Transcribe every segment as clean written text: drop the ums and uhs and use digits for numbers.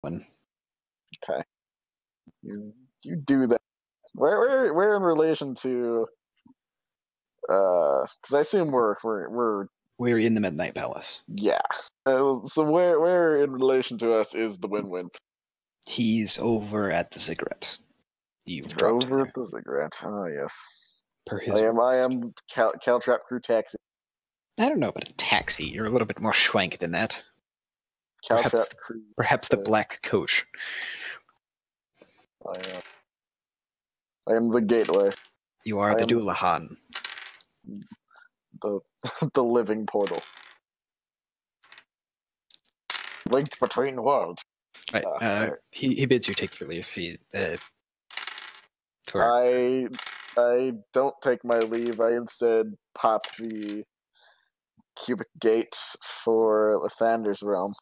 one. Okay. You do that. Where in relation to? Because I assume We're in the Midnight Palace. yeah. So where in relation to us is the win-win? He's over at the cigarette. You've dropped him Over there. the cigarette. Oh yes. Per his I am Caltrop crew taxi. I don't know about a taxi. You're a little bit more schwank than that. Caltrop crew. Perhaps the black coach. I am the gateway. You are the Doulahan. The the living portal. Linked between worlds. Right. He bids you take your leave. I don't take my leave. I instead pop the cubic gate for Lathander's realm.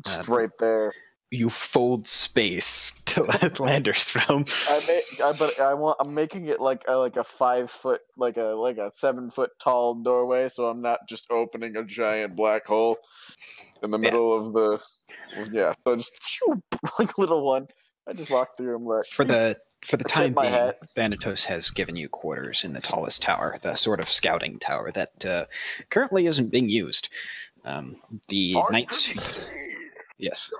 Just right there. You fold space to Lathander's realm. I'm making it like a 5 foot, like a 7 foot tall doorway, so I'm not just opening a giant black hole in the middle of the. Yeah, so just like a little one. I just walk through and let. For the time being, Thanatos has given you quarters in the tallest tower, the sort of scouting tower that currently isn't being used. The knights. Yes.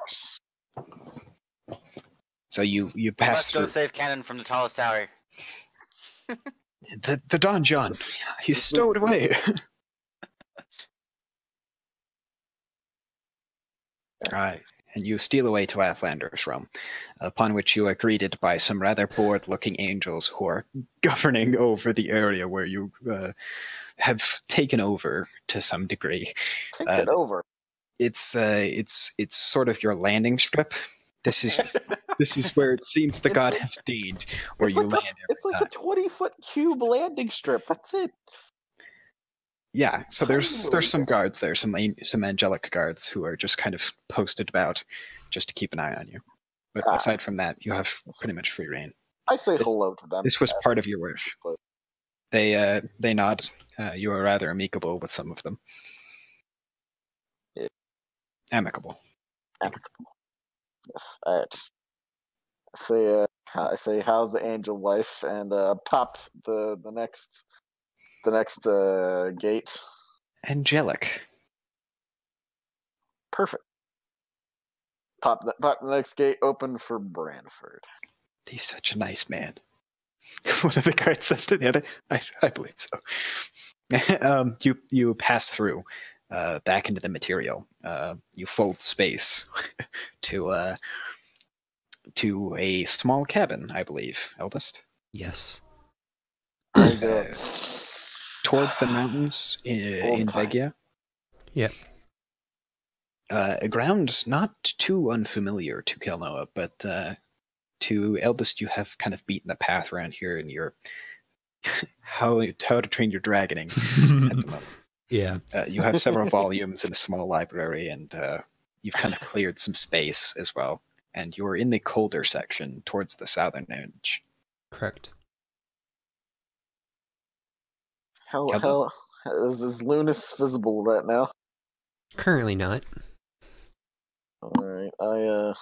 So you pass through. Must go save Cannon from the tallest tower. The Don John. He's stowed away. And you steal away to Athlander's realm, upon which you are greeted by some rather bored-looking angels who are governing over the area where you have taken over to some degree. Taken over. It's sort of your landing strip. This is where it seems the god has deigned, where you land. It's like a 20-foot cube landing strip. That's it. Yeah, so there's some guards there, some angelic guards who are just kind of posted about, just to keep an eye on you. But aside from that, you have pretty much free reign. I say hello to them. This was part of your wish. They nod. You are rather amicable with some of them. Yeah. Amicable. Yes. All right. I say, how's the angel wife, and pop the next gate. Angelic. Perfect. Pop the next gate open for Branford. He's such a nice man. One of the guards says to the other, I believe so. You pass through back into the material. You fold space to a small cabin, I believe, eldest. Yes. Towards the mountains in Vegia. Yep. A ground not too unfamiliar to Kelnoa, but to eldest, you have kind of beaten the path around here in your how to train your dragoning at the moment. Yeah. You have several volumes in a small library, and you've kind of cleared some space as well. And you're in the colder section towards the southern edge. Correct. How is Lunas visible right now? Currently not. Alright, I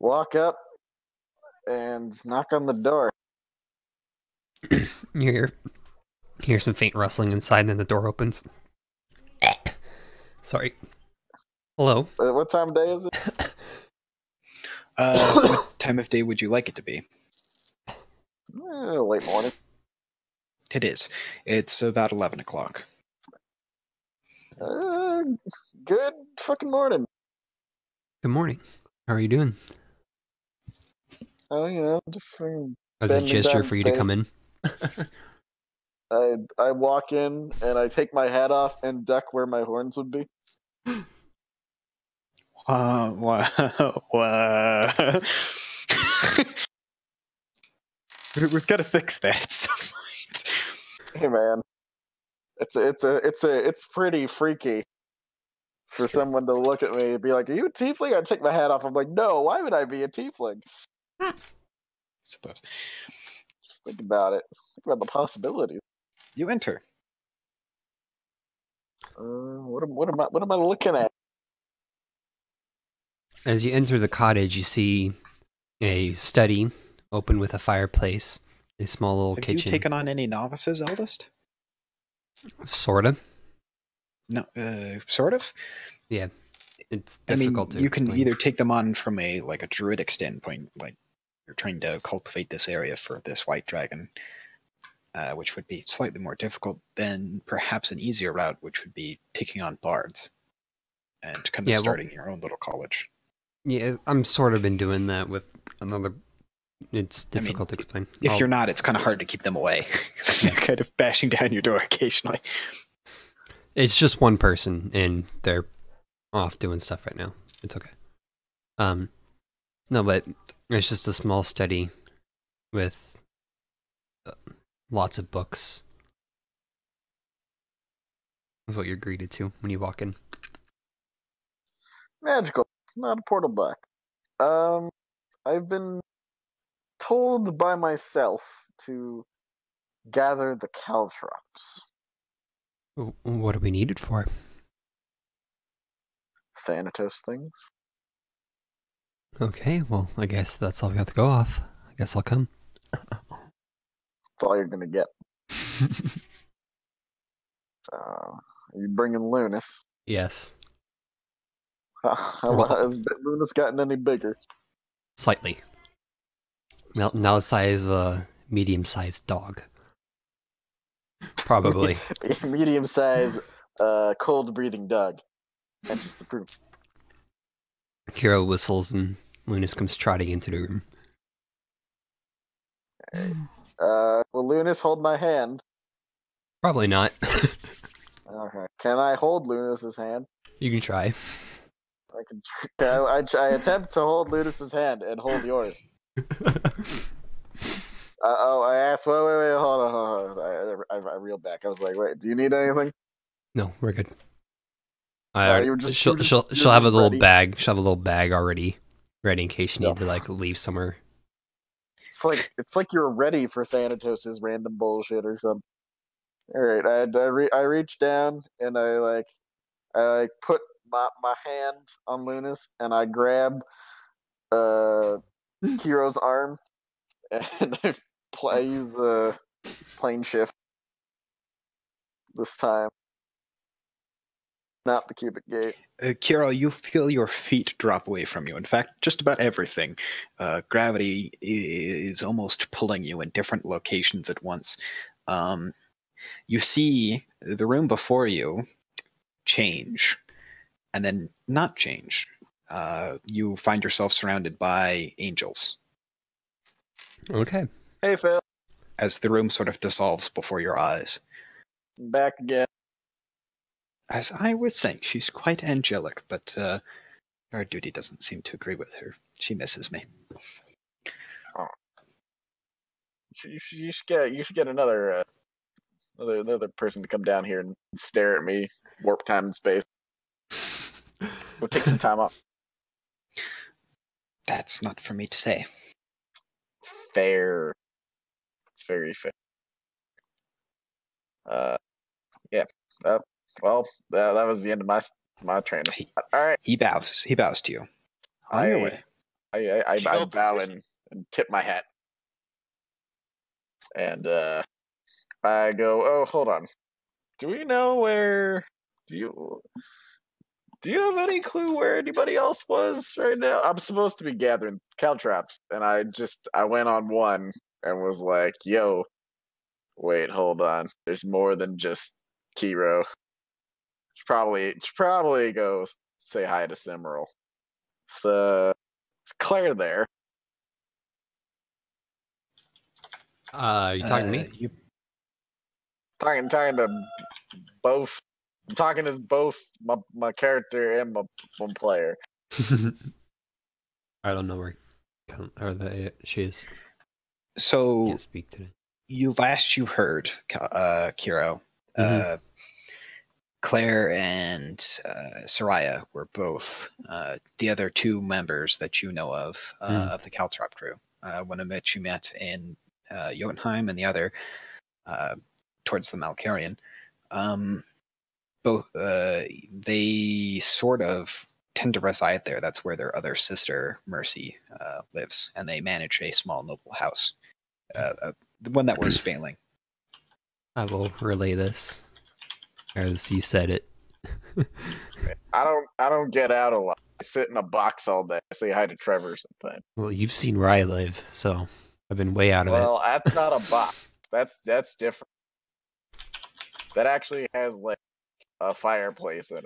walk up and knock on the door. You hear some faint rustling inside, and then the door opens. Sorry. Hello? What time of day is it? What time of day would you like it to be? Late morning. It is. It's about 11 o'clock. Good fucking morning. Good morning. How are you doing? Oh, just as a gesture for you to come in. I walk in and I take my hat off and duck where my horns would be. We've got to fix that at some point. Hey man, it's pretty freaky for someone to look at me and be like, "Are you a tiefling?" I take my hat off. I'm like, "No, why would I be a tiefling?" I suppose. Just think about it. Think about the possibilities. You enter. What am I looking at? As you enter the cottage, you see a study open with a fireplace, a small little Have kitchen. you taken on any novices, Eldest? Sorta. No, sort of. Yeah. It's I mean, difficult to you explain. can either take them on from a druidic standpoint, like you're trying to cultivate this area for this white dragon, which would be slightly more difficult than perhaps an easier route, which would be taking on bards and kind of starting your own little college. Yeah, I'm sort of been doing that with another. It's difficult to explain. If you're not, it's kind of hard to keep them away. They're kind of bashing down your door occasionally. It's just one person, and they're off doing stuff right now. It's okay. No, but it's just a small study with lots of books. That's what you're greeted to when you walk in. Magical, not a portal back. I've been told by myself to gather the Caltrops. What do we need it for? Thanatos things. Okay, well, I guess that's all we have to go off. I guess I'll come. That's all you're gonna get. Are you bringing Lunas? Yes. Has Lunas gotten any bigger? Slightly. Now the size of a medium-sized dog. Probably. Medium-sized, cold-breathing dog. That's just the proof. Kira whistles and Lunas comes trotting into the room. Will Lunas hold my hand? Probably not. Okay. Can I hold Lunas's hand? You can try. I can. I attempt to hold Lunas's hand and hold yours. I asked. Wait, hold on. I reeled back. I was like, wait, do you need anything? No, we're good. She'll have a little bag. She'll have a little bag already ready in case you need to leave somewhere. It's like you're ready for Thanatos' random bullshit or something. All right, I reach down and I put my hand on Lunas and I grab Kiro's arm and I use the plane shift this time, not the cubic gate. Kira, you feel your feet drop away from you. In fact, just about everything. Gravity is almost pulling you in different locations at once. You see the room before you change, and then not change. You find yourself surrounded by angels. Okay. Hey, Phil. As the room sort of dissolves before your eyes. Back again. As I was saying, she's quite angelic, but our duty doesn't seem to agree with her. She misses me. Oh. You should get another person to come down here and stare at me, warp time and space. We'll take some time off. That's not for me to say. Fair. It's very fair. Yeah. Well, that was the end of my train. All right. He bows to you. On your way. I bow and tip my hat. And I go, oh, hold on. Do we know where? Do you have any clue where anybody else was right now? I'm supposed to be gathering caltrops, and I went on one and was like, yo, wait, hold on. There's more than just Kiro. Should probably go say hi to Cimarral. So, is Claire there? You talking to me? Talking to both. I'm talking as both my character and my player. I don't know where she is. So Can't speak today. You heard, Kiro. Mm-hmm. Claire and Soraya were both the other two members that you know of the Caltrop crew. One of which you met in Jotunheim, and the other towards the Malkarian. Both they sort of tend to reside there. That's where their other sister, Mercy, lives, and they manage a small noble house, the one that was failing. I will relay this as you said it. I don't get out a lot. I sit in a box all day. I say hi to Trevor sometimes. Well, you've seen where I live, so I've been way out of Well, that's not a box. That's different. That actually has like a fireplace in it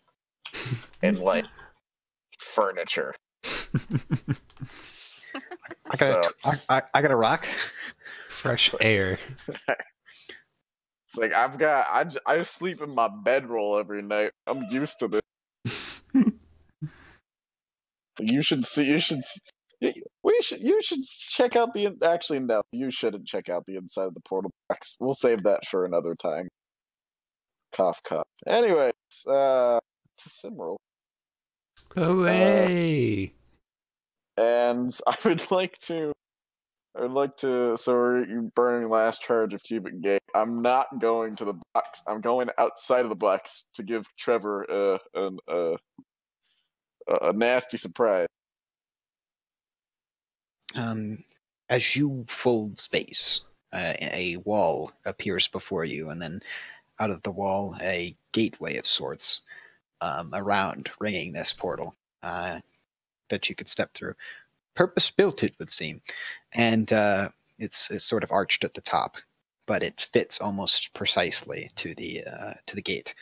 and like furniture. I got a rock. Fresh air. It's like I just sleep in my bedroll every night. I'm used to this. You should check out the. Actually, no, you shouldn't check out the inside of the portal box. We'll save that for another time. Cough, cough. Anyways, to Simral. Away! And I would like to. So are you burning last charge of cubic gate? I'm not going to the box. I'm going outside of the box to give Trevor a nasty surprise. As you fold space, a wall appears before you, and then out of the wall, a gateway of sorts around, ringing this portal that you could step through. Purpose built, it would seem, and it's sort of arched at the top, but it fits almost precisely to the gate.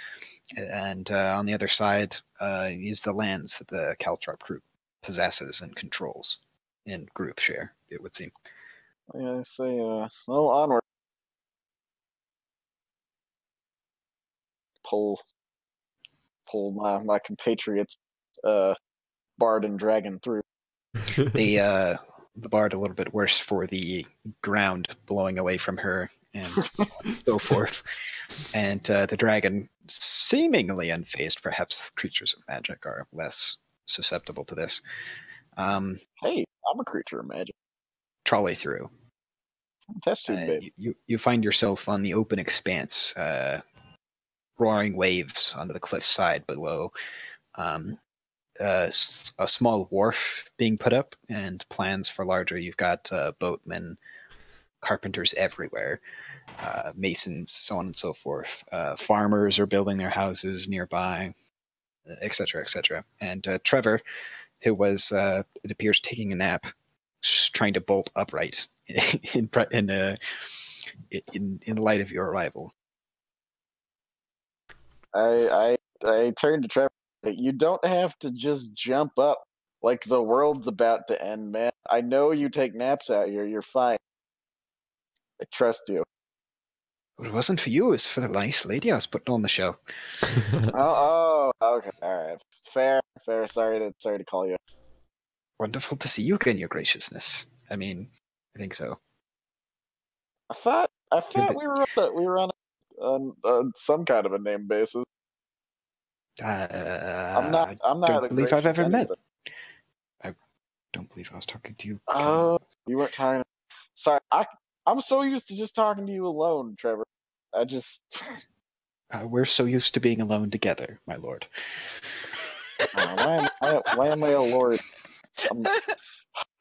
And on the other side is the lands that the Caltrop group possesses and controls in group share, it would seem. Yeah, I say, well, onward. Pull my compatriots, Bard and Dragon through. The Bard a little bit worse for the ground blowing away from her and so forth. And the dragon seemingly unfazed. Perhaps creatures of magic are less susceptible to this. Hey, I'm a creature of magic. Trolley through. Test tube, baby. You find yourself on the open expanse, roaring waves onto the cliffside below. A small wharf being put up, and plans for larger. You've got boatmen, carpenters everywhere, masons, so on and so forth. Farmers are building their houses nearby, etc., etc. And Trevor, who was, it appears, taking a nap, trying to bolt upright in light of your arrival. I turned to Trevor. You don't have to just jump up like the world's about to end, man. I know you take naps out here. You're fine. I trust you. It wasn't for you. It was for the nice lady I was putting on the show. Oh, okay, all right, fair. Sorry to call you. Wonderful to see you again, your graciousness. I mean, I think so. I thought we were on some kind of a name basis. I'm not. Don't believe I've ever met. anything. I don't believe I was talking to you. Oh, you weren't talking. Sorry, I'm so used to just talking to you alone, Trevor. I just. We're so used to being alone together, my lord. Why am I a lord?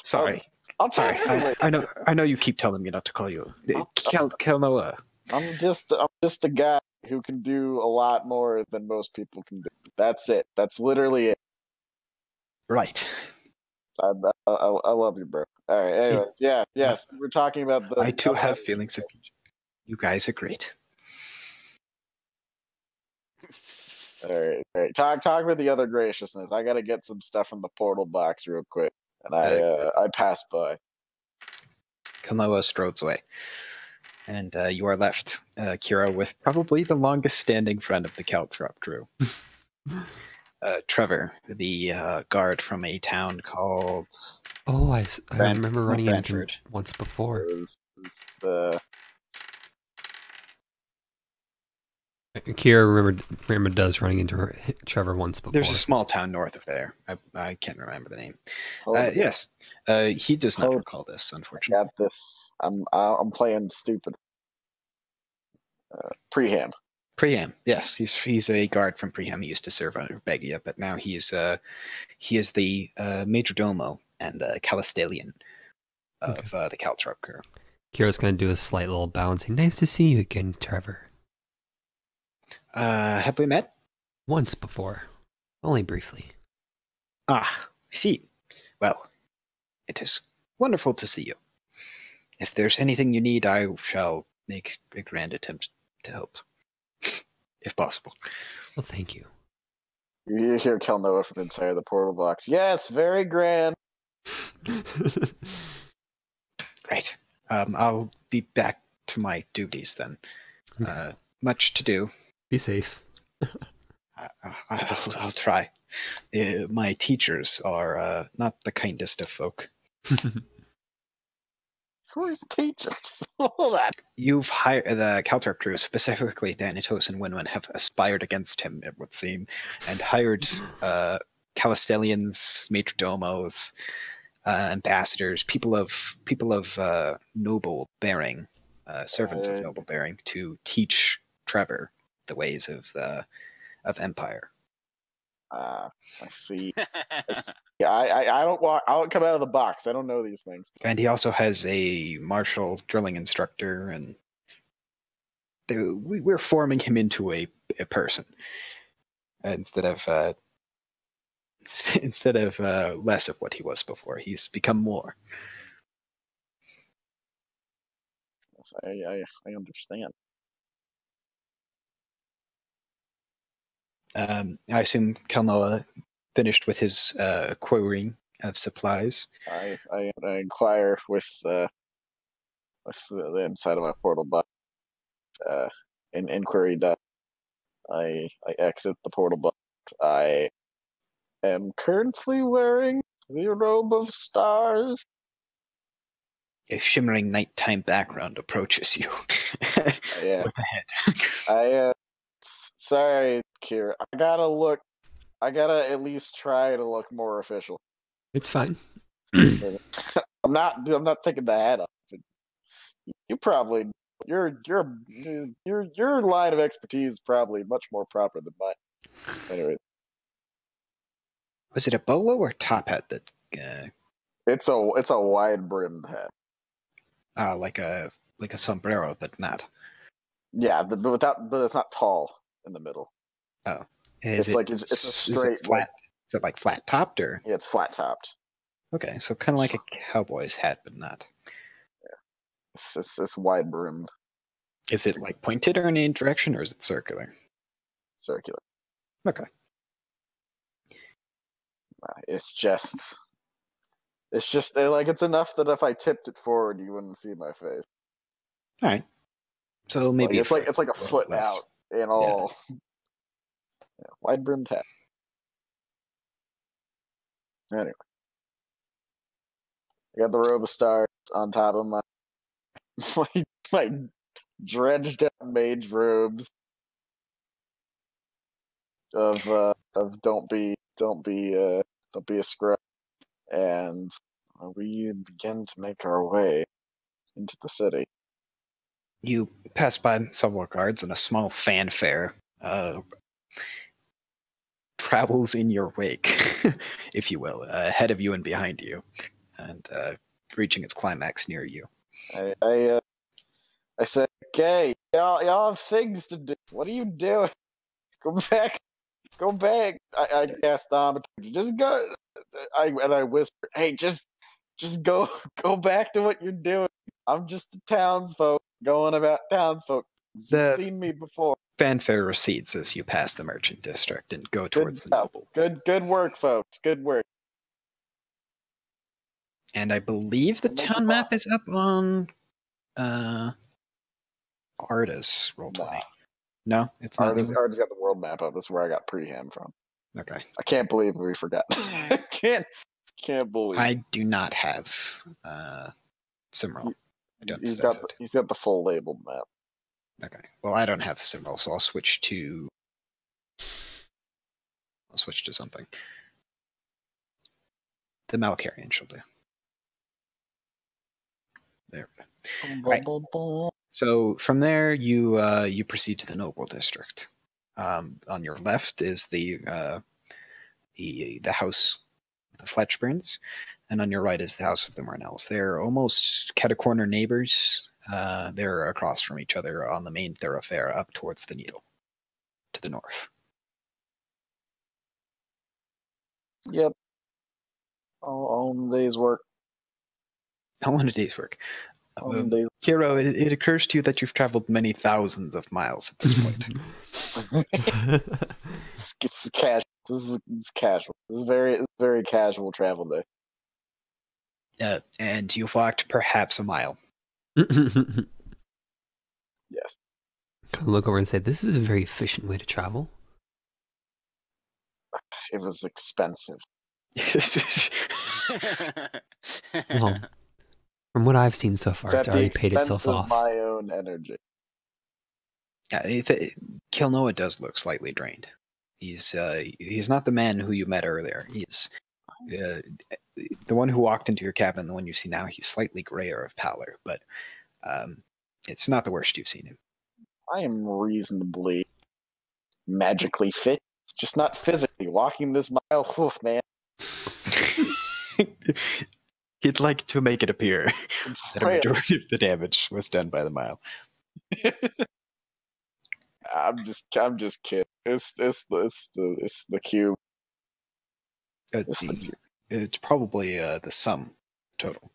Sorry. I'll talk to you later. I know you keep telling me not to call you Kelnoa. I'm just a guy who can do a lot more than most people can do. That's it. That's literally it. Right. I love you, bro. All right. Anyways, yes, we're talking about the. I too have feelings of you guys are great. All right. Talk about the other graciousness. I got to get some stuff from the portal box real quick, and I pass by. Kelnoa strodes away. And you are left, Kira, with probably the longest standing friend of the Caltrop crew. Trevor, the guard from a town called... Oh, I remember running into him Brantford. once before. Kira remember does running into Trevor once before. There's a small town north of there. I can't remember the name. Yes. He does not recall this, unfortunately. Got this. I'm playing stupid. Prehand. Priam, yes, he's a guard from Priam. He used to serve under Begia, but now he is the major domo and Calistalian of the Caltrop crew. Kira's going to do a slight little bow and say, "Nice to see you again, Trevor." Have we met? Once before, only briefly. Ah, I see. Well, it is wonderful to see you. If there's anything you need, I shall make a grand attempt to help, if possible. Well, thank you. You hear Kelnoa from inside the portal box. Yes, very grand. Right. I'll be back to my duties then. Okay. Much to do. Be safe. I'll try. My teachers are not the kindest of folk. Who's teachers? Hold on. You've hired the Caltrop crew, specifically Thanatos and Winwin, have aspired against him, it would seem, and hired Calistelians, majordomos, ambassadors, people of noble bearing, servants of noble bearing, to teach Trevor the ways of empire. I see. Yeah, I don't come out of the box. I don't know these things. And he also has a martial drilling instructor, and we're forming him into a person instead of less of what he was before. He's become more. I understand. I assume Kelnoa finished with his querying of supplies. I inquire with the inside of my portal box. In inquiry done. I exit the portal box. I am currently wearing the robe of stars. A shimmering nighttime background approaches you. Yeah. With a head. Sorry, Kira. I gotta at least try to look more official. It's fine. I'm not taking the hat off. You probably your line of expertise is probably much more proper than mine. Anyway, Was it a bolo or top hat that? it's a wide brimmed hat. Like a sombrero, but not. Yeah, but it's not tall in the middle. Oh, It's a straight flat. Is it like flat topped or? Yeah, it's flat topped. Okay, so kind of like a cowboy's hat, but not. Yeah, it's wide brimmed. Is it like pointed or in any direction, or is it circular? Circular. Okay. It's just like it's enough that if I tipped it forward, you wouldn't see my face. All right. So maybe it's like a foot less. out in all. Yeah, wide brimmed hat. Anyway, I got the robe of stars on top of my dredged out mage robes of don't be a scrub, and we begin to make our way into the city. You pass by several guards, and a small fanfare travels in your wake, if you will, ahead of you and behind you, and reaching its climax near you. I said, "Okay, y'all have things to do. What are you doing? Go back." I cast thaumaturgy. Just go. I whisper, "Hey, just go back to what you're doing. I'm just a townsfolk going about townsfolk. You've seen me before." Fanfare recedes as you pass the merchant district and go towards the noble. Good work, folks. Good work. And I believe the town map is up on Artis Roll20. No, it's not. Artis got the world map up. That's where I got Preham from. Okay. I can't believe we forgot. can't believe. I do not have Cimmeral. I don't. He's got the full labeled map. Okay. Well, I don't have Cimmeral, so I'll switch to something. The Malcarian shall do. There we go. Right. So from there, you proceed to the noble district. On your left is the house of the Fletchburns, and on your right is the house of the Marnells. They're almost cat-a-corner neighbors. They're across from each other on the main thoroughfare up towards the Needle, to the north. Yep. All in the day's work. How long a day's work? All in the day's Hero, it occurs to you that you've traveled many thousands of miles at this point. It's casual. It's casual. This is very casual travel day. And you've walked perhaps a mile. Yes. Look over and say, "This is a very efficient way to travel." It was expensive. Well, from what I've seen so far, it's at already the paid itself expense of off. my own energy. Kilnoa does look slightly drained. He's not the man who you met earlier. He's the one who walked into your cabin. The one you see now. He's slightly grayer of pallor, but it's not the worst you've seen him. I am reasonably magically fit, just not physically. Walking this mile, woof, man. He'd like to make it appear that a Frail. majority of the damage was done by the mile. I'm just kidding. It's the cube. It's probably the sum total.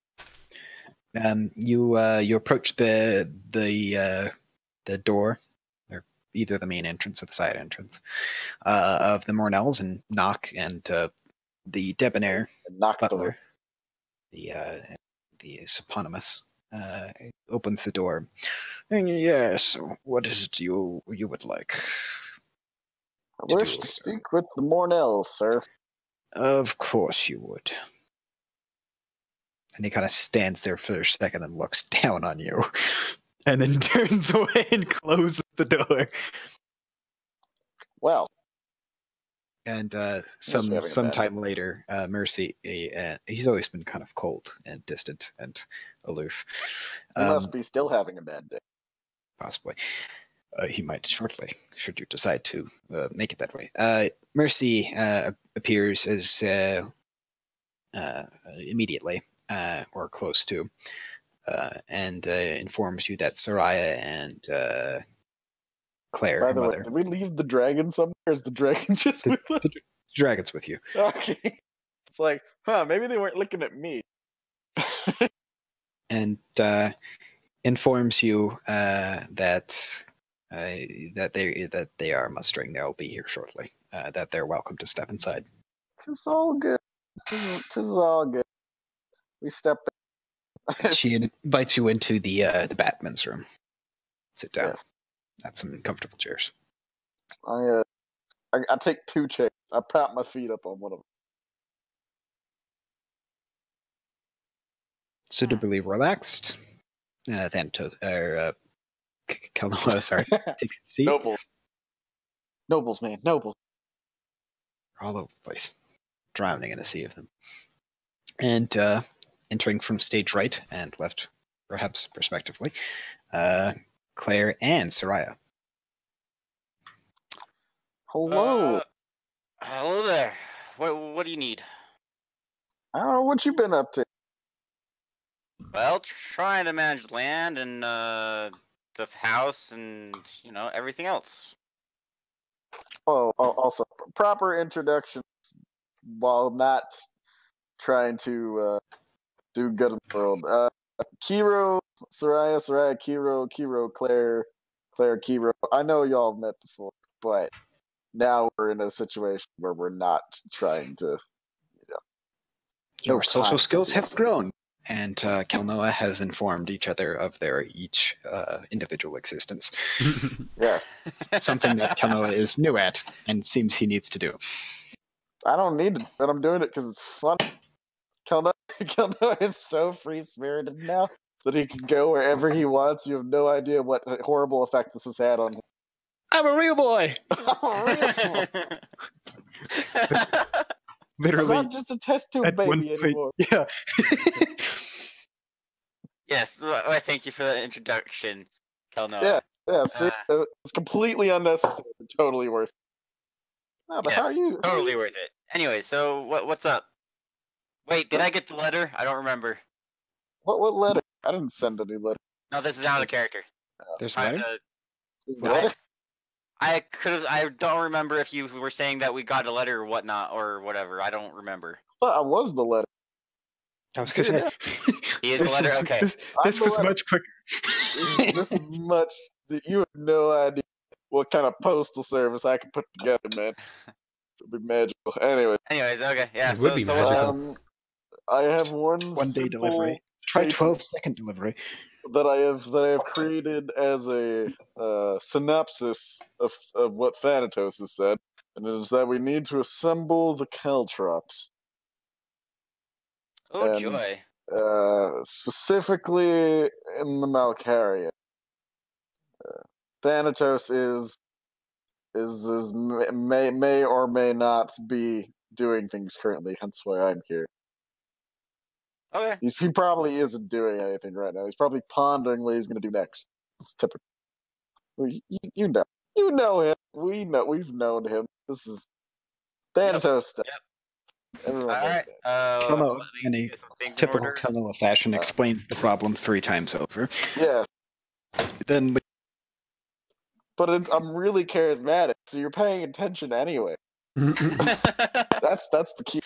You approach the door, or either the main entrance or the side entrance of the Mornells, and knock, and the debonair Knock the butler, the eponymous, opens the door. And yes, what is it you would like? I wish to speak with the Mornells, sir. Of course you would. And he kind of stands there for a second and looks down on you, and then turns away and closes the door. Well. And sometime later, Mercy, he's always been kind of cold and distant and aloof. He must be still having a bad day. Possibly. He might shortly, should you decide to make it that way. Mercy appears as immediately, or close to, and informs you that Soraya and Claire, By her the way, mother... did we leave the dragon somewhere? Or is the dragon just with us? The dragon's with you. Okay. It's like, maybe they weren't looking at me. And informs you that they are mustering. They'll be here shortly. That they're welcome to step inside. Tis all good. Tis all good. We step in. She invites you into the Batman's room. Sit down. Yes. At some comfortable chairs. I take 2 chairs. I prop my feet up on one of them. Suitably relaxed. Then Kelnoa, sorry, takes a seat. Nobles, man, nobles. All over the place, drowning in a sea of them. And entering from stage right and left, perhaps respectively, Claire and Soraya. Hello. Hello there. What do you need? I don't know what you been up to. Well, trying to manage land and the house and everything else. Oh, also proper introductions while not trying to do good in the world. Kiro, Soraya, Kiro, Claire, Kiro. I know y'all have met before, but now we're in a situation where we're not trying to, Your social skills have grown, and Kelnoa has informed each other of their each individual existence. Yeah. Something that Kelnoa is new at, and seems he needs to do. I don't need to, but I'm doing it because it's fun. Kelnoa is so free-spirited now that he can go wherever he wants. You have no idea what horrible effect this has had on him. I'm a real boy! Literally. I'm not just a test tube baby anymore. Yeah. Yes, I thank you for that introduction. Kelnoa. Yeah, see, it's completely unnecessary, but totally worth it. No, but Yes, how are you? totally worth it. Anyway, so what's up? Wait, did I get the letter? I don't remember. What letter? I didn't send any letter. No, this is out of the character. There's a Trying letter? to- What? I don't remember if you were saying that we got a letter or whatnot or whatever. I don't remember. I was the letter. I was gonna say He is the letter? Okay. This I'm the was letter. much quicker. This is much. You have no idea what kind of postal service I can put together, man. It'll be magical. Anyways, okay, yeah. It would be what's up? magical. I have one 1 day simple delivery. Try patron 12-second delivery. that I have created as a synopsis of what Thanatos has said, and it is that we need to assemble the Caltrops. Oh, and, joy. Specifically in the Malkaria. Thanatos may or may not be doing things currently, hence why I'm here. Okay. He probably isn't doing anything right now. He's probably pondering what he's going to do next. It's typical. You know him. We've known him. This is Thanatos stuff. Yep. Everyone All knows right. that. Kelnoa, let me in a get some things in typical order. Kelnoa fashion, explains the problem 3 times over. Yeah, Then but I'm really charismatic, so you're paying attention anyway. That's the key.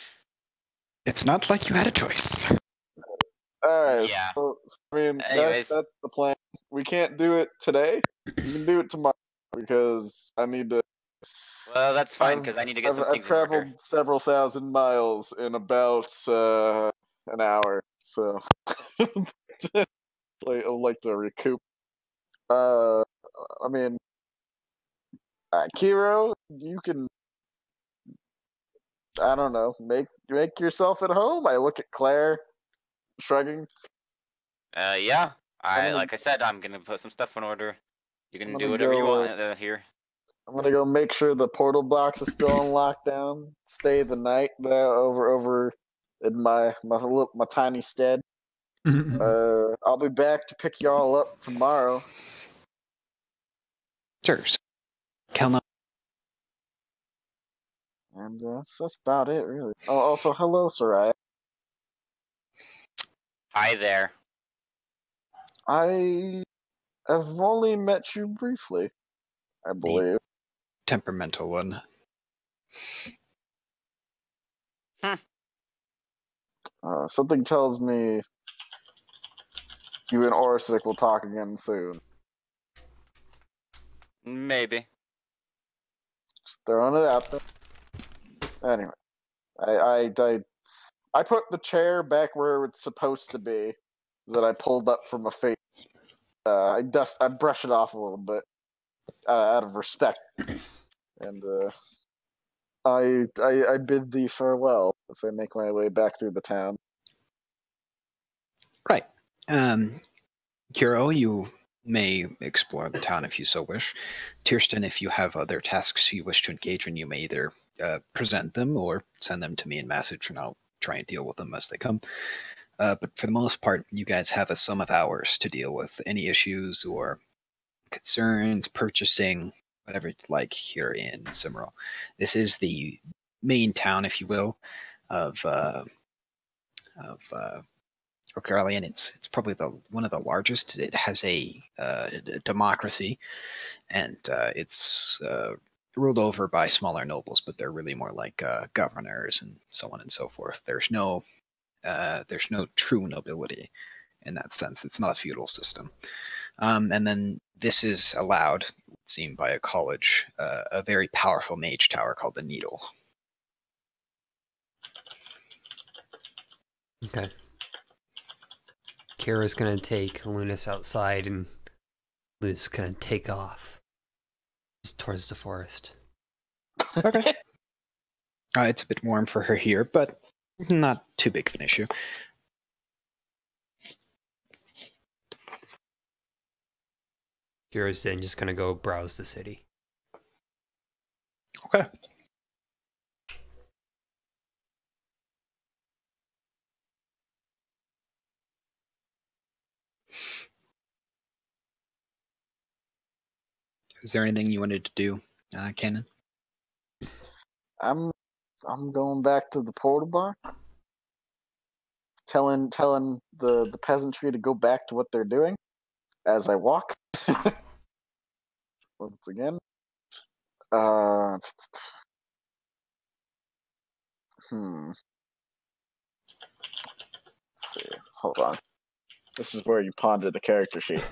it's not like you had a choice. All right. Yeah. So, I mean, Anyways. that's the plan. We can't do it today. You can do it tomorrow because I need to. Well, that's fine because I need to get some I've things in order. traveled several thousand miles in about an hour, so I'd like to recoup. I mean, Kiro, you can. I don't know. Make yourself at home. I look at Claire, shrugging. Yeah. gonna- Like I said, I'm gonna put some stuff in order. You can I'm do gonna whatever you go, want here. I'm gonna go make sure the portal box is still on lockdown. Stay the night there over in my tiny stead. I'll be back to pick y'all up tomorrow. Sure. Kelnoa, And that's about it, really. Oh, also, hello, Soraya. Hi there. I have only met you briefly, I believe. temperamental one. Something tells me you and Orsic will talk again soon. Maybe. Just throwing it out there. Anyway, I put the chair back where it's supposed to be that I pulled up from a fate. I brush it off a little bit out of respect, and I bid thee farewell as I make my way back through the town. Right. Kiro, you may explore the town if you so wish. Tierston, if you have other tasks you wish to engage in, you may either present them or send them to me in message, and I'll try and deal with them as they come. But for the most part, you guys have a sum of hours to deal with any issues or concerns, purchasing, whatever you'd like here in Cimmeral. This is the main town, if you will, of Ocaralion. It's probably one of the largest. It has a democracy, and it's ruled over by smaller nobles, but they're really more like governors and so on and so forth. There's no true nobility in that sense. It's not a feudal system. And then this is allowed, it would seem, by a college, a very powerful mage tower called the Needle. Okay. Kira's gonna take Lunas outside, and Lunas gonna take off just towards the forest. Okay. It's a bit warm for her here, but not too big of an issue. Kira's then just gonna go browse the city. Okay. Is there anything you wanted to do, Cannon? I'm going back to the portal bar, telling the peasantry to go back to what they're doing as I walk. Once again. Let's see. Hold on. This is where you ponder the character sheet.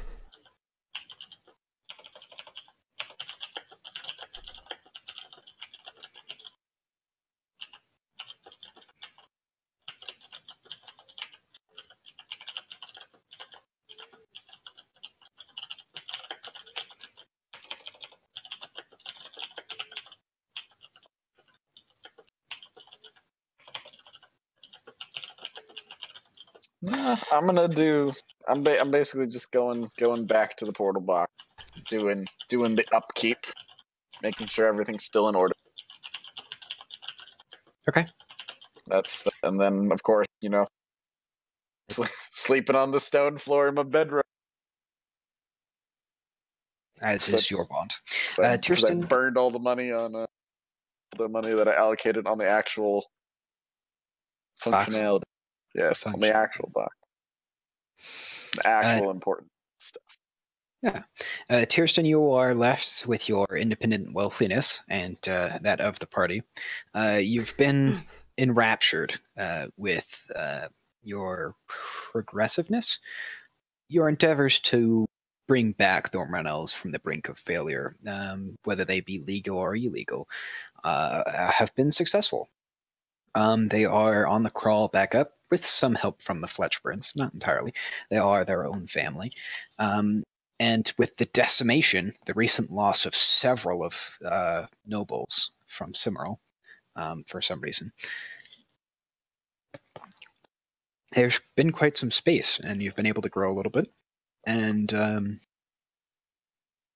I'm gonna do. I'm basically just going back to the portal box, doing the upkeep, making sure everything's still in order. Okay. And then of course sleeping on the stone floor in my bedroom. As is your want. Because I Kirsten? burned all the money on the money that I allocated on the actual functionality. Yes, on the actual box. The actual important stuff. Yeah. Kirsten, you are left with your independent wealthiness and that of the party. You've been enraptured with your progressiveness, your endeavors to bring back the Ormanels from the brink of failure, whether they be legal or illegal, have been successful. They are on the crawl back up with some help from the Fletchburns, not entirely. They are their own family. And with the decimation, the recent loss of several of nobles from Cimmeral, for some reason, there's been quite some space, and you've been able to grow a little bit. And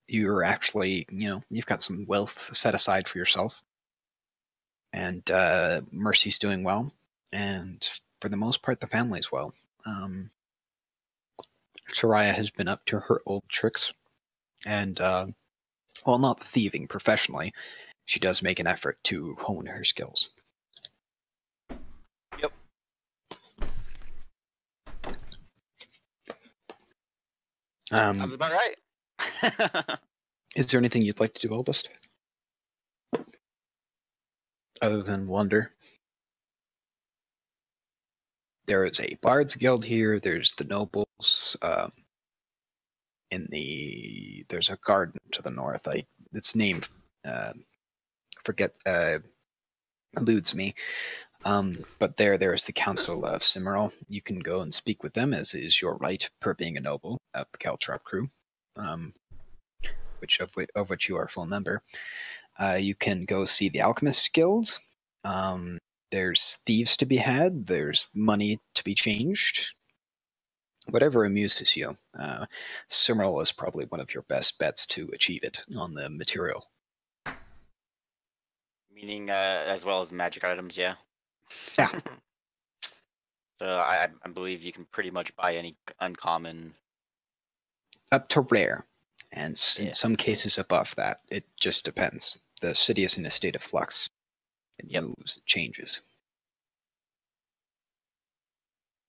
you're actually, you've got some wealth set aside for yourself. And Mercy's doing well. And for the most part, the family's well. Soraya has been up to her old tricks. And, while not thieving professionally, she does make an effort to hone her skills. Yep. Sounds about right. Is there anything you'd like to do, Eldest? Other than wonder? There is a Bard's Guild here, there's the nobles, there's a garden to the north. Its name eludes me. But there's the Council of Cimmeral. You can go and speak with them, as is your right per being a noble of the Caltrop crew, of which you are a full member. You can go see the Alchemist Guild. There's thieves to be had. There's money to be changed. Whatever amuses you. Cimmeral is probably one of your best bets to achieve it on the material. Meaning, as well as magic items, yeah. Yeah. So I believe you can pretty much buy any uncommon. Up to rare, and in some cases above that. It just depends. The city is in a state of flux. It moves, it changes.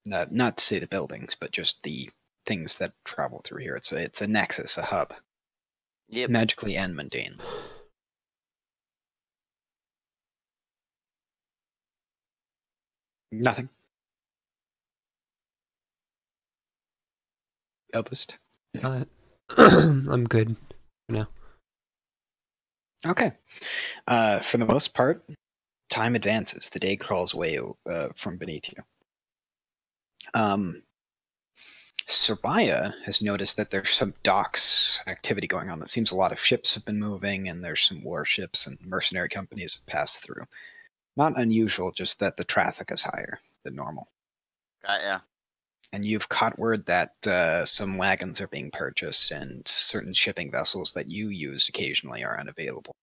Not to say the buildings, but just the things that travel through here. It's a nexus, a hub. Yep. Magically and mundane. Nothing. Eldest? I'm good for now. Okay. For the most part, time advances. The day crawls away from beneath you. Soraya has noticed that there's some docks activity going on. It seems a lot of ships have been moving, and there's some warships and mercenary companies have passed through. Not unusual, just that the traffic is higher than normal. Yeah. And you've caught word that some wagons are being purchased, and certain shipping vessels that you use occasionally are unavailable.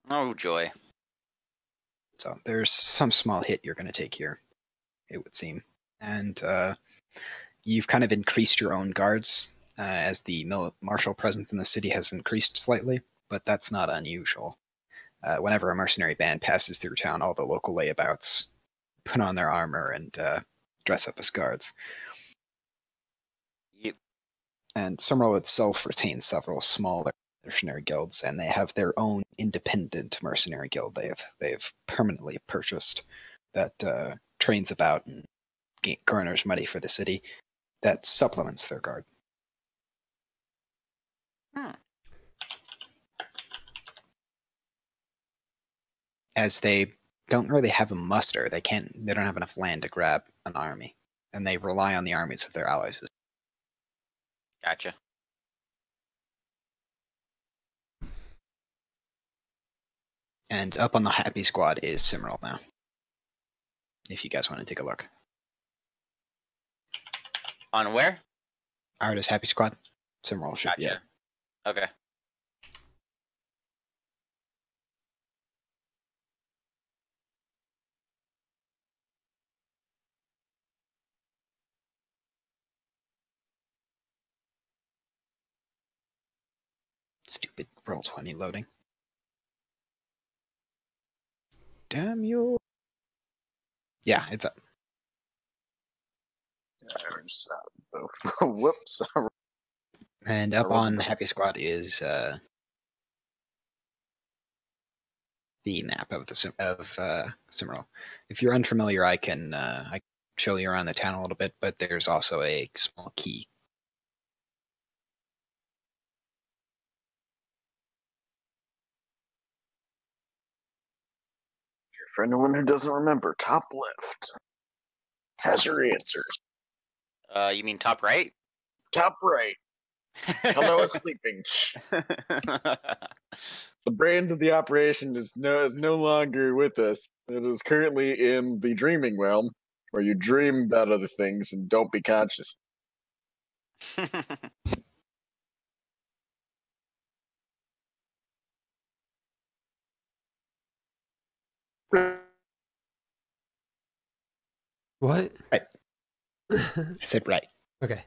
Oh, joy. So there's some small hit you're going to take here, it would seem. And you've kind of increased your own guards. as the martial presence in the city has increased slightly, but that's not unusual. Whenever a mercenary band passes through town, all the local layabouts put on their armor and dress up as guards. Yep. And Summerall itself retains several smaller mercenary guilds, and they have their own independent mercenary guild they've permanently purchased that trains about and garners money for the city that supplements their guard. As they don't really have a muster, they don't have enough land to grab an army, and they rely on the armies of their allies. Gotcha. And up on the Happy Squad is Cimmeral now, if you guys want to take a look. On where? Artist Happy Squad. Cimmeral should be Gotcha. Okay. Stupid Roll20 loading. Damn you. Yeah, it's up. Whoops. And up on Happy Squad is the map of Cimmeral. If you're unfamiliar, I can show you around the town a little bit, but there's also a small key. For anyone who doesn't remember, top left has your answers. You mean top right? Top right. Hello is sleeping. The brains of the operation is no longer with us. It is currently in the dreaming realm, where you dream about other things and don't be conscious. What? Right. I said right. Okay.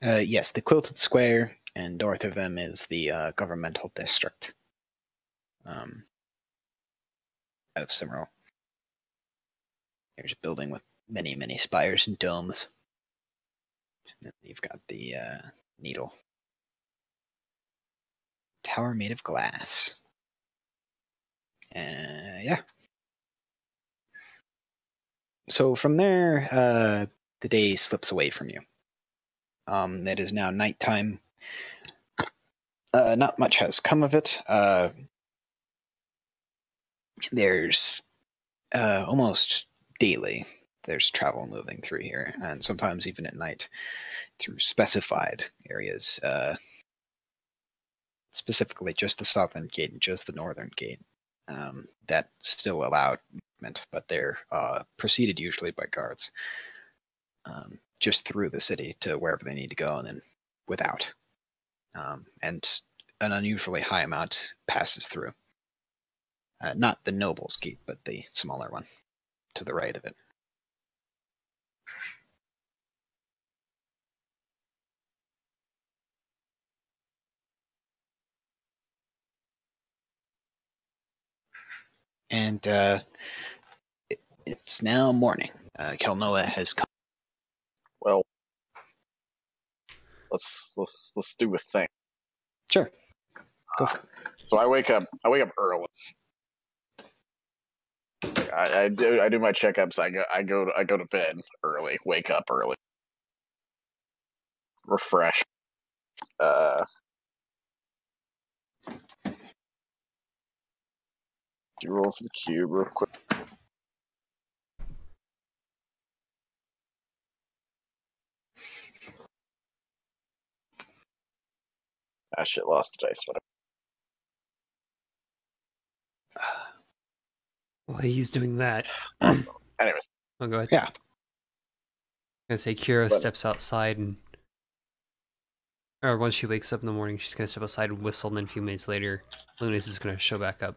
Yes, the Quilted Square, and north of them is the governmental district of Cimmeral. There's a building with many, many spires and domes. And then you've got the Needle. Tower made of glass. Yeah. So from there, the day slips away from you. It is now nighttime. Not much has come of it. There's almost daily there's travel moving through here, and sometimes even at night through specified areas. Specifically, just the southern gate and just the northern gate. That still allowed movement, but they're preceded usually by guards. Just through the city to wherever they need to go, and then without. And an unusually high amount passes through. Not the Noble's Gate, but the smaller one to the right of it. And it's now morning. Kelnoa has come. Well, let's do a thing. Sure. Go for it. So I wake up early. I do my checkups. I go to bed early. Wake up early. Refresh. Do roll for the cube real quick. Ah, shit, lost the dice. Whatever. While he's doing that. Anyways. Oh, go ahead. Yeah. I'm gonna say Kira But- steps outside and, or once she wakes up in the morning, she's gonna step outside and whistle, and then a few minutes later, Lunas is gonna show back up.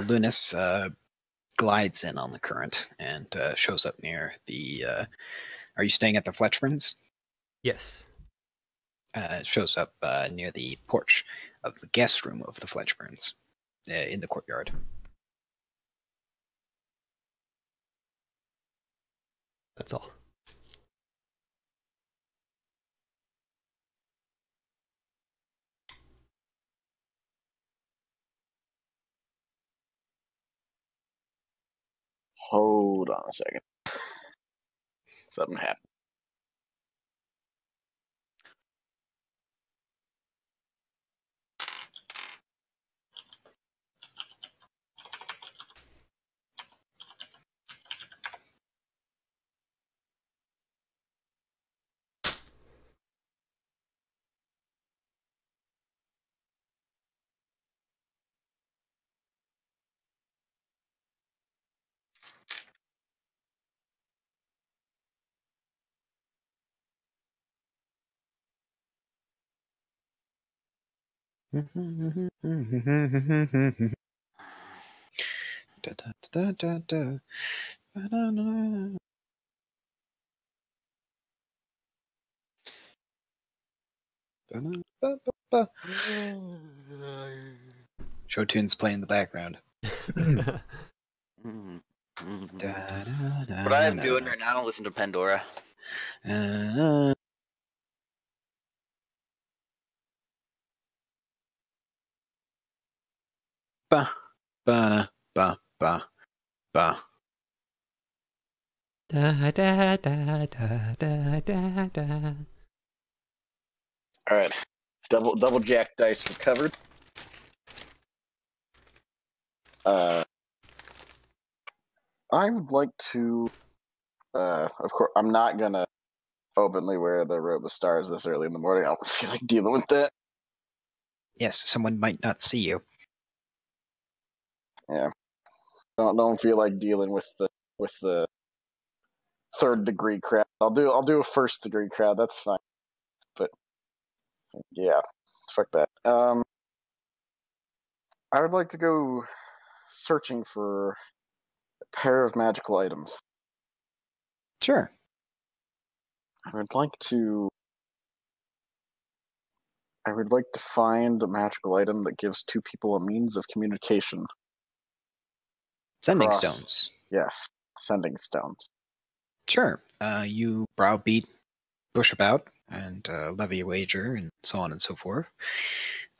Lunas glides in on the current and shows up near the. Are you staying at the Fletchburns? Yes. Shows up near the porch of the guest room of the Fletchburns in the courtyard. That's all. Hold on a second. Something happened. Da, da, da, da, da. Ba-da-da. Ba-da-ba-ba-ba. Show tunes play in the background. What I'm doing right now, listen to Pandora. Ba, ba, ba, ba, ba. Da, da, da, da, da, da, da. All right, double jack dice recovered. I would like to. Of course, I'm not gonna openly wear the robe of stars this early in the morning. I don't feel like dealing with that. Yes, someone might not see you. Yeah, don't feel like dealing with the third degree crowd. I'll do a first degree crowd. That's fine. But yeah, fuck that. I would like to go searching for a pair of magical items. Sure. I would like to find a magical item that gives two people a means of communication. Sending Cross. stones. Yes, sending stones. Sure. You browbeat Bush about and levy a wager and so on and so forth.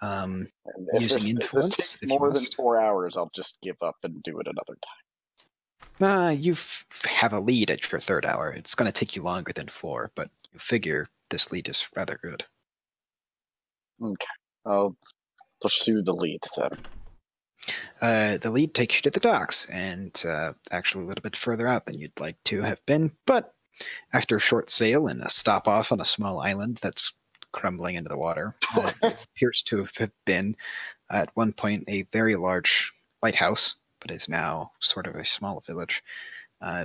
And Using if influence, this takes if you more than must. 4 hours, I'll just give up and do it another time. You have a lead at your third hour. It's going to take you longer than 4, but you figure this lead is rather good. Okay, I'll pursue the lead then. The lead takes you to the docks, and actually a little bit further out than you'd like to have been, but after a short sail and a stop off on a small island that's crumbling into the water, appears to have been at one point a very large lighthouse, but is now sort of a small village.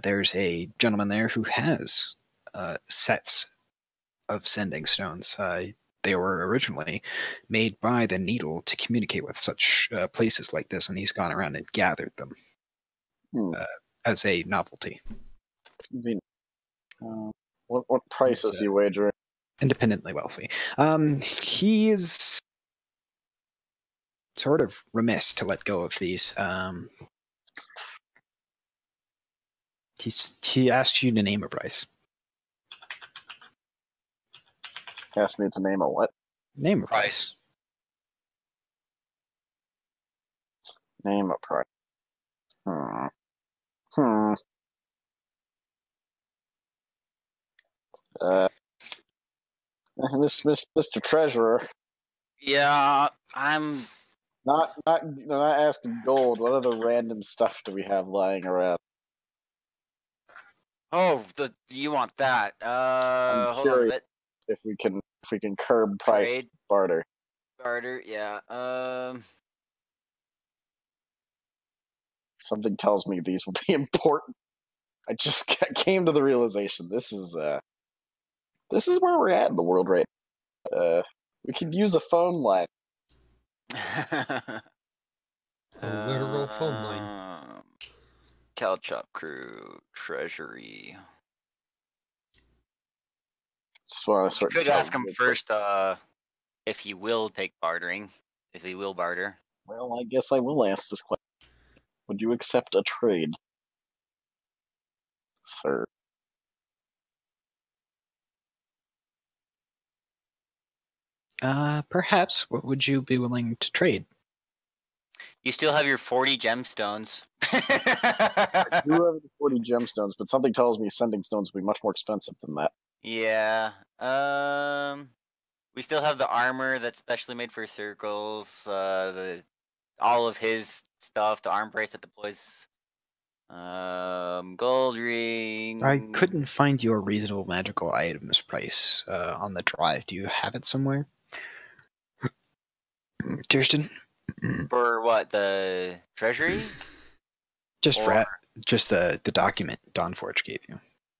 There's a gentleman there who has sets of sending stones. They were originally made by the Needle to communicate with such places like this, and he's gone around and gathered them as a novelty. Convenient. What price is he wagering? Independently wealthy. He is sort of remiss to let go of these. He asked you to name a price. Asked me to name a what? Name a price. Name a price. Mr. Treasurer. Yeah, I'm not asking gold. What other random stuff do we have lying around? Oh, you want that? I'm Hold on a bit. If we can curb price Trade. barter. Barter, yeah. Something tells me these will be important. I just came to the realization this is where we're at in the world right now. We could use a phone line. A literal phone line. Caltrop crew treasury. Just want to You sort could this out ask him real quick. first if he will take bartering. If he will barter. Well, I guess I will ask this question. Would you accept a trade, sir? Perhaps. What would you be willing to trade? You still have your 40 gemstones. I do have the 40 gemstones, but something tells me sending stones would be much more expensive than that. Yeah. We still have the armor that's specially made for circles. All of his stuff, the arm brace that deploys. Gold ring. I couldn't find your reasonable magical items price on the drive. Do you have it somewhere? Kirsten? For what, the treasury? Just Or- just the document Dawnforge gave you,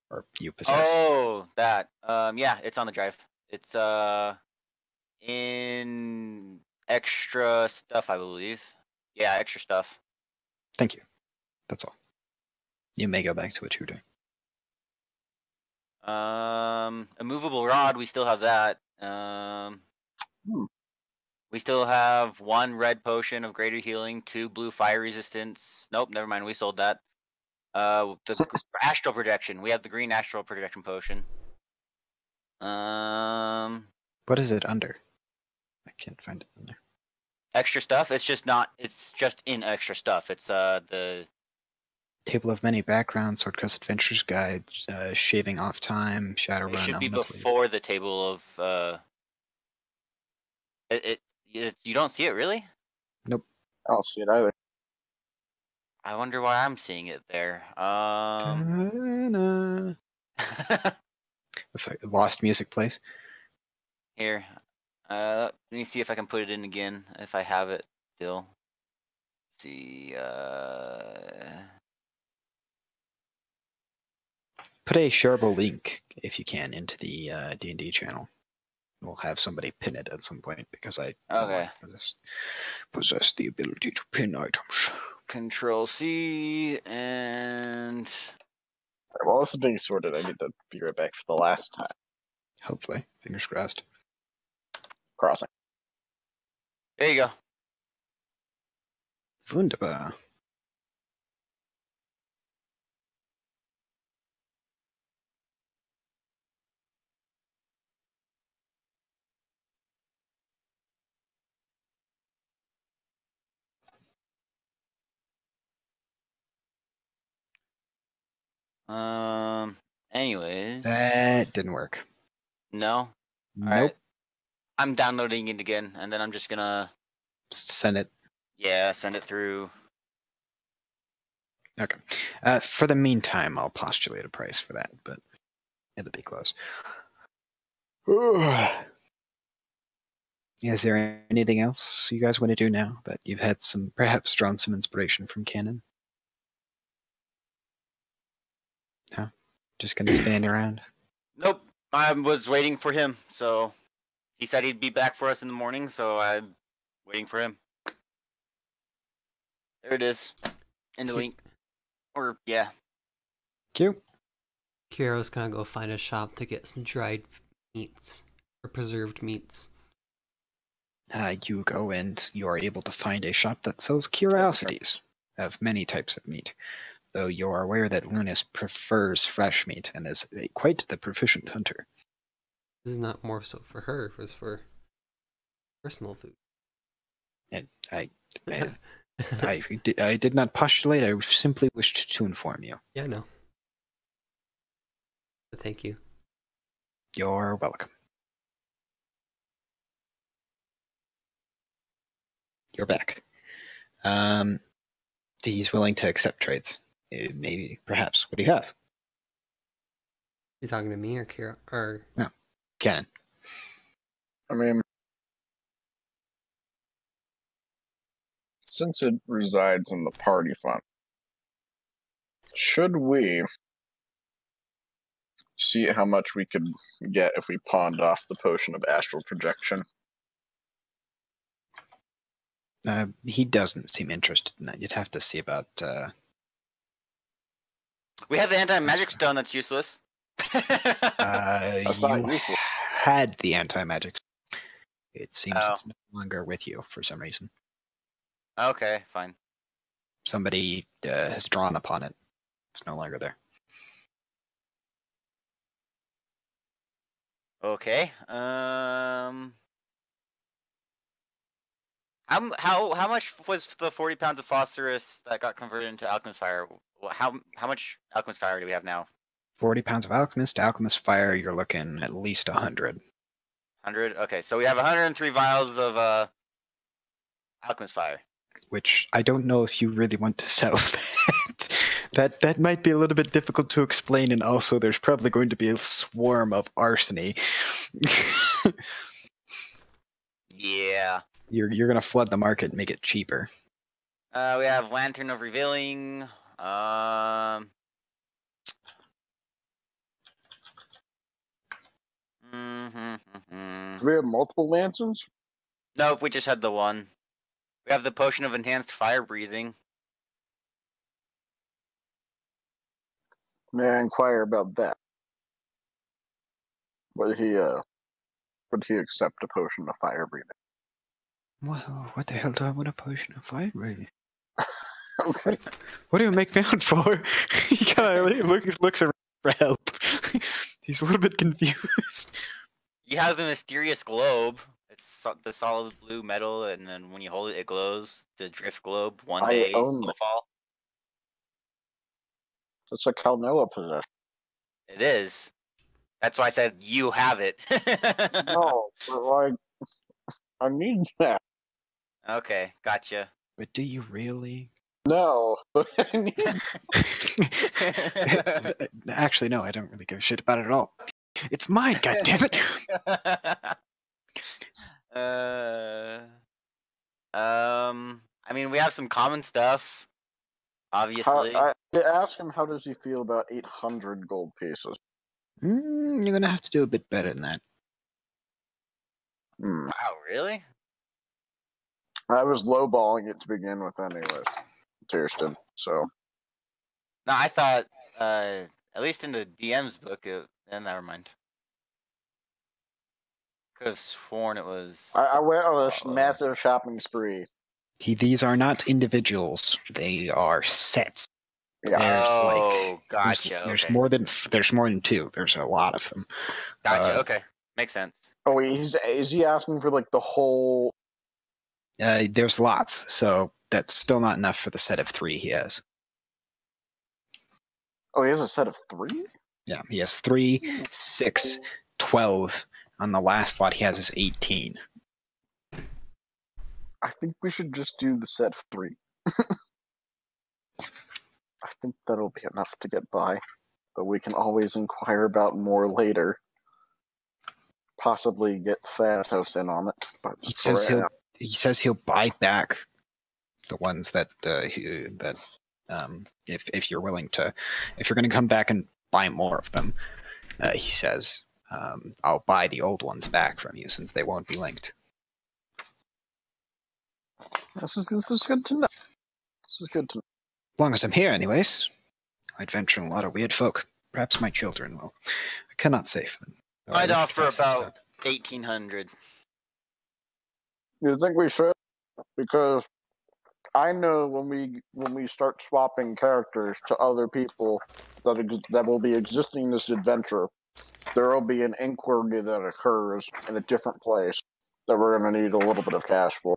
or you possess. Oh, that. Yeah, it's on the drive. It's in extra stuff, I believe. Yeah, extra stuff. Thank you. That's all. You may go back to what you were doing. A movable rod, we still have that. We still have 1 red potion of greater healing, 2 blue fire resistance. Nope, never mind. We sold that. The astral projection. We have the green astral projection potion. What is it under? I can't find it in there. Extra stuff. It's just not. It's just in extra stuff. It's the. Table of many backgrounds, Swordcrest Adventures Guide, shaving off time, Shadowrun. It should be Elemental. before the table of. You don't see it really? Nope. I don't see it either. I wonder why I'm seeing it there. If lost music plays. Here, let me see if I can put it in again. If I have it still. Let's see. Put a shareable link, if you can, into the D&D channel. We'll have somebody pin it at some point, because I Okay. possess the ability to pin items. Control C and. Alright, while this is being sorted, I need to be right back for the last time. Hopefully. Fingers crossed. Crossing. There you go. Wunderbar. Anyways. That didn't work. No. Nope. Alright. I'm downloading it again, and then I'm just gonna. Send it. Yeah, send it through. Okay. For the meantime, I'll postulate a price for that, but it'll be close. Is there anything else you guys want to do now that you've had perhaps drawn some inspiration from canon? No? Just gonna stand around? Nope. I was waiting for him, so he said he'd be back for us in the morning, so I'm waiting for him. There it is. In the link. Or, yeah. Cute. Kiro's gonna go find a shop to get some dried meats or preserved meats. You go and you are able to find a shop that sells curiosities of many types of meat, though you are aware that Lunas prefers fresh meat and is quite the proficient hunter. This is not more so for her, it was for personal food. I did not postulate, I simply wished to inform you. Yeah, no. But thank you. You're welcome. You're back. He's willing to accept trades. Maybe, perhaps. What do you have? You talking to me or Kira? Or No, Cannon. I mean, since it resides in the party fund, should we see how much we could get if we pawned off the potion of astral projection? He doesn't seem interested in that. You'd have to see about We have the anti-magic stone that's useless. That's not You useful. had the anti-magic. It seems Oh. it's no longer with you for some reason. Okay, fine. Somebody has drawn upon it. It's no longer there. Okay. How much was the 40 pounds of phosphorus that got converted into alchemist fire? How much alchemist fire do we have now? 40 pounds of alchemist fire. You're looking at least 100. 100. Okay, so we have 103 vials of alchemist fire. Which I don't know if you really want to sell that might be a little bit difficult to explain, and also there's probably going to be a swarm of arsony. Yeah. You're gonna flood the market and make it cheaper. We have Lantern of Revealing. Do we have multiple lanterns? Nope, we just had the one. We have the Potion of Enhanced Fire Breathing. May I inquire about that? Would he accept a potion of fire breathing? Well, what the hell do I want a potion of fire breathing? Okay. What do you make me out for? He kind of looks around for help. He's a little bit confused. You have the Mysterious Globe. It's the solid blue metal, and then when you hold it, it glows. The Drift Globe, one I day own that. snowfall. That's a Calnoa possession. It is. That's why I said you have it. No, but like, I need that. Okay, gotcha. But do you really? No, but I need. Actually, no, I don't really give a shit about it at all. It's mine, goddammit! I mean, we have some common stuff, obviously. I ask him how does he feel about 800 gold pieces. You're gonna have to do a bit better than that. Hmm. Wow, really? I was lowballing it to begin with, anyways. Tierston, so. No, I thought, at least in the DM's book, never mind. Could have sworn it was. I went on a massive shopping spree. These are not individuals; they are sets. Yeah. Oh, There's gotcha. there's Okay. more than two. There's a lot of them. Gotcha. Okay, makes sense. Oh wait, is he asking for like the whole? There's lots, so that's still not enough for the set of 3 he has. Oh, he has a set of 3? Yeah, he has 3, 6, 12. On the last lot, he has his 18. I think we should just do the set of 3. I think that'll be enough to get by. Though we can always inquire about more later. Possibly get Thanatos in on it. But He says he'll buy back the ones that if you're willing to, if you're going to come back and buy more of them, he says I'll buy the old ones back from you since they won't be linked. This is good to know. This is good to know. As long as I'm here, anyways. I'd venture in a lot of weird folk. Perhaps my children will. I cannot say for them. I'd offer about 1,800. You think we should? Because I know when we start swapping characters to other people that will be existing in this adventure, there will be an inquiry that occurs in a different place that we're going to need a little bit of cash for.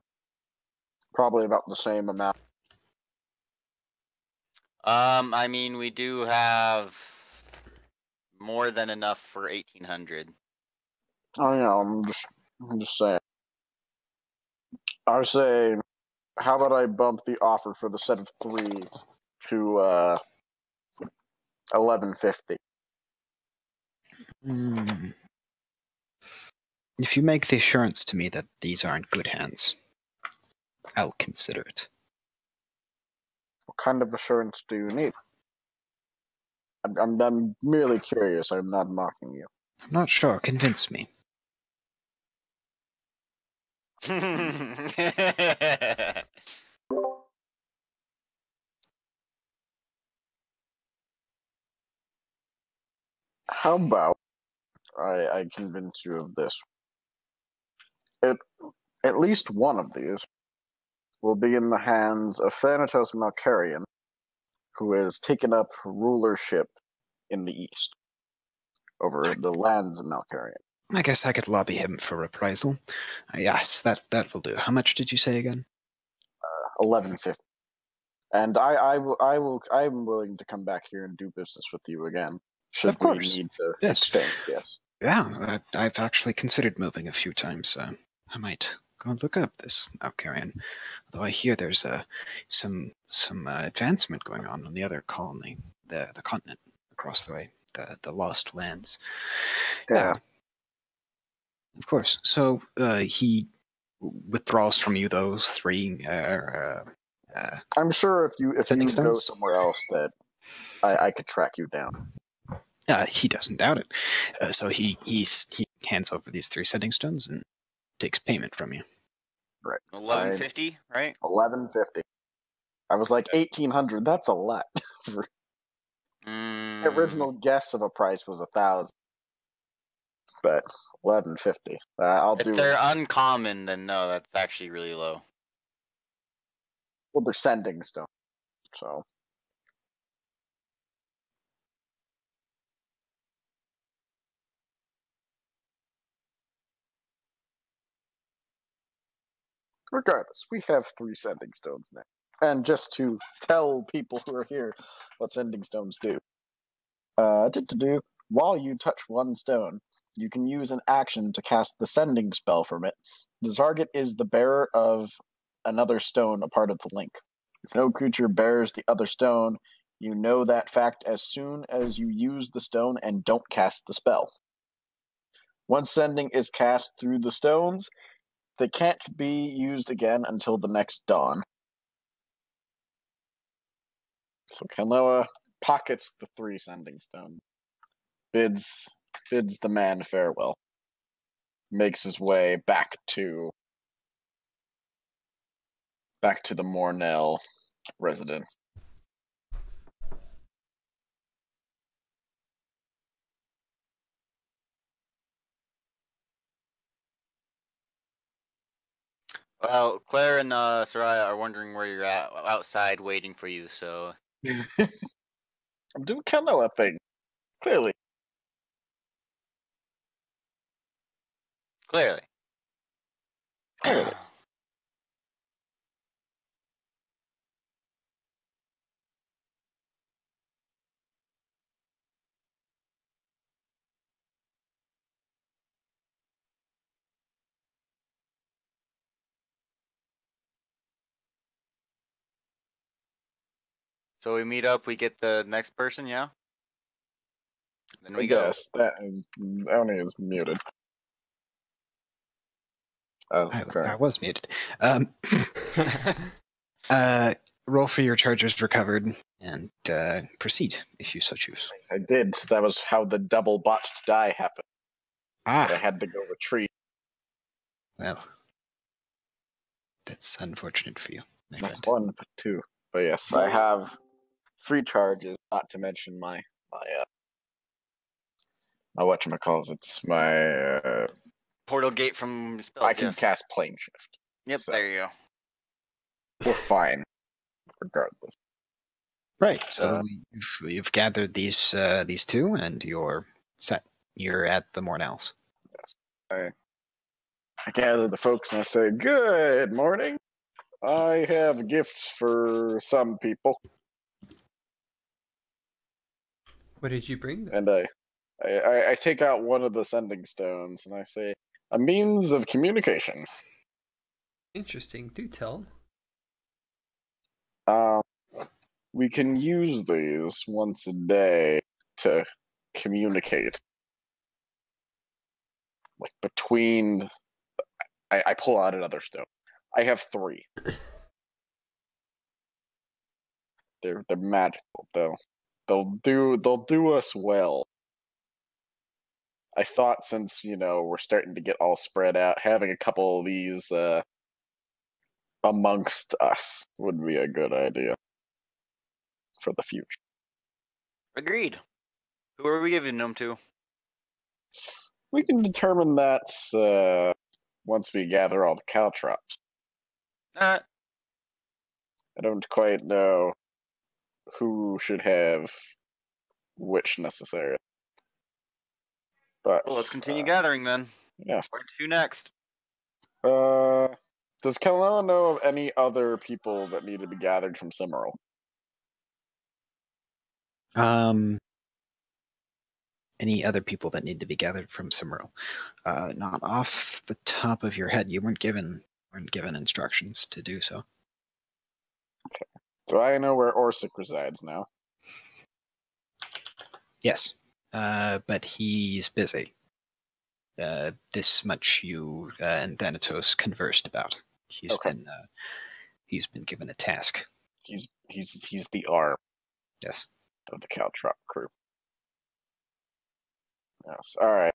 Probably about the same amount. I mean, we do have more than enough for 1,800. I know. I'm just saying. I say, how about I bump the offer for the set of 3 to 1,150? If you make the assurance to me that these are in good hands, I'll consider it. What kind of assurance do you need? I'm merely curious. I'm not mocking you. I'm not sure. Convince me. How about I convince you of this? At least one of these will be in the hands of Thanatos Malkarian, who has taken up rulership in the east over the lands of Malkarian. I guess I could lobby him for reprisal. Yes, that will do. How much did you say again? 1150. And I'm willing to come back here and do business with you again. Should Of course. we need to Yes. exchange? Yes. Yeah, I've actually considered moving a few times. I might go and look up this Malkarian. Although I hear there's some advancement going on the other colony, the continent across the way, the Lost Lands. Yeah. Of course. So he withdraws from you those three. I'm sure if you Sending go stones? somewhere else that I could track you down. He doesn't doubt it. So he hands over these 3 sending stones and takes payment from you. Right. 1150, right? 1150. I was like 1800. That's a lot. The original guess of a price was 1,000, but 1150. I'll If do. they're uncommon, then no, that's actually really low. Well, they're sending stone, so. Regardless, we have 3 sending stones now. And just to tell people who are here what sending stones do. While you touch one stone, you can use an action to cast the sending spell from it. The target is the bearer of another stone, a part of the link. If no creature bears the other stone, you know that fact as soon as you use the stone and don't cast the spell. Once sending is cast through the stones, they can't be used again until the next dawn. So Kaloa pockets the 3 sending stones, bids the man farewell, makes his way back to the Mornell residence. Well, Claire and Soraya are wondering where you're at, outside waiting for you, so... I'm doing Kaloa thing, clearly. Clearly. So we meet up, we get the next person, yeah? Then we go. Yes, that Oni is muted. Okay. I was muted. Roll for your charges recovered and proceed if you so choose. I did. That was how the double botched die happened. I Ah, had to go retreat. well, that's unfortunate for you. my That's friend. 1 for 2. But yes, I have 3 charges, not to mention my whatchamacalls. It's my Portal gate from spells, I can yes. cast plane shift. Yep, so- there you go. We're fine, regardless. Right. So you've gathered these 2, and you're set. You're at the Mornells. I gather the folks and I say, "Good morning. I have gifts for some people," What did you bring? and I take out one of the sending stones and I say, "A means of communication." Interesting. Do tell. We can use these once a day to communicate. Like between, I pull out another stone. I have 3. They're magical. They'll do us well. I thought since we're starting to get all spread out, having a couple of these amongst us would be a good idea for the future. Agreed. Who are we giving them to? We can determine that once we gather all the caltrops. Alright. I don't quite know who should have which necessarily. But Well, let's continue gathering then. Yeah. Where to next? Does Kelowna know of any other people that need to be gathered from Cimmeral? Any other people that need to be gathered from Cimmeral? Not off the top of your head. You weren't given instructions to do so. So I know where Orsic resides now. Yes, but he's busy. This much you and Thanatos conversed about. He's been given a task. He's the arm Yes. of the Caltrop crew. Yes. All right.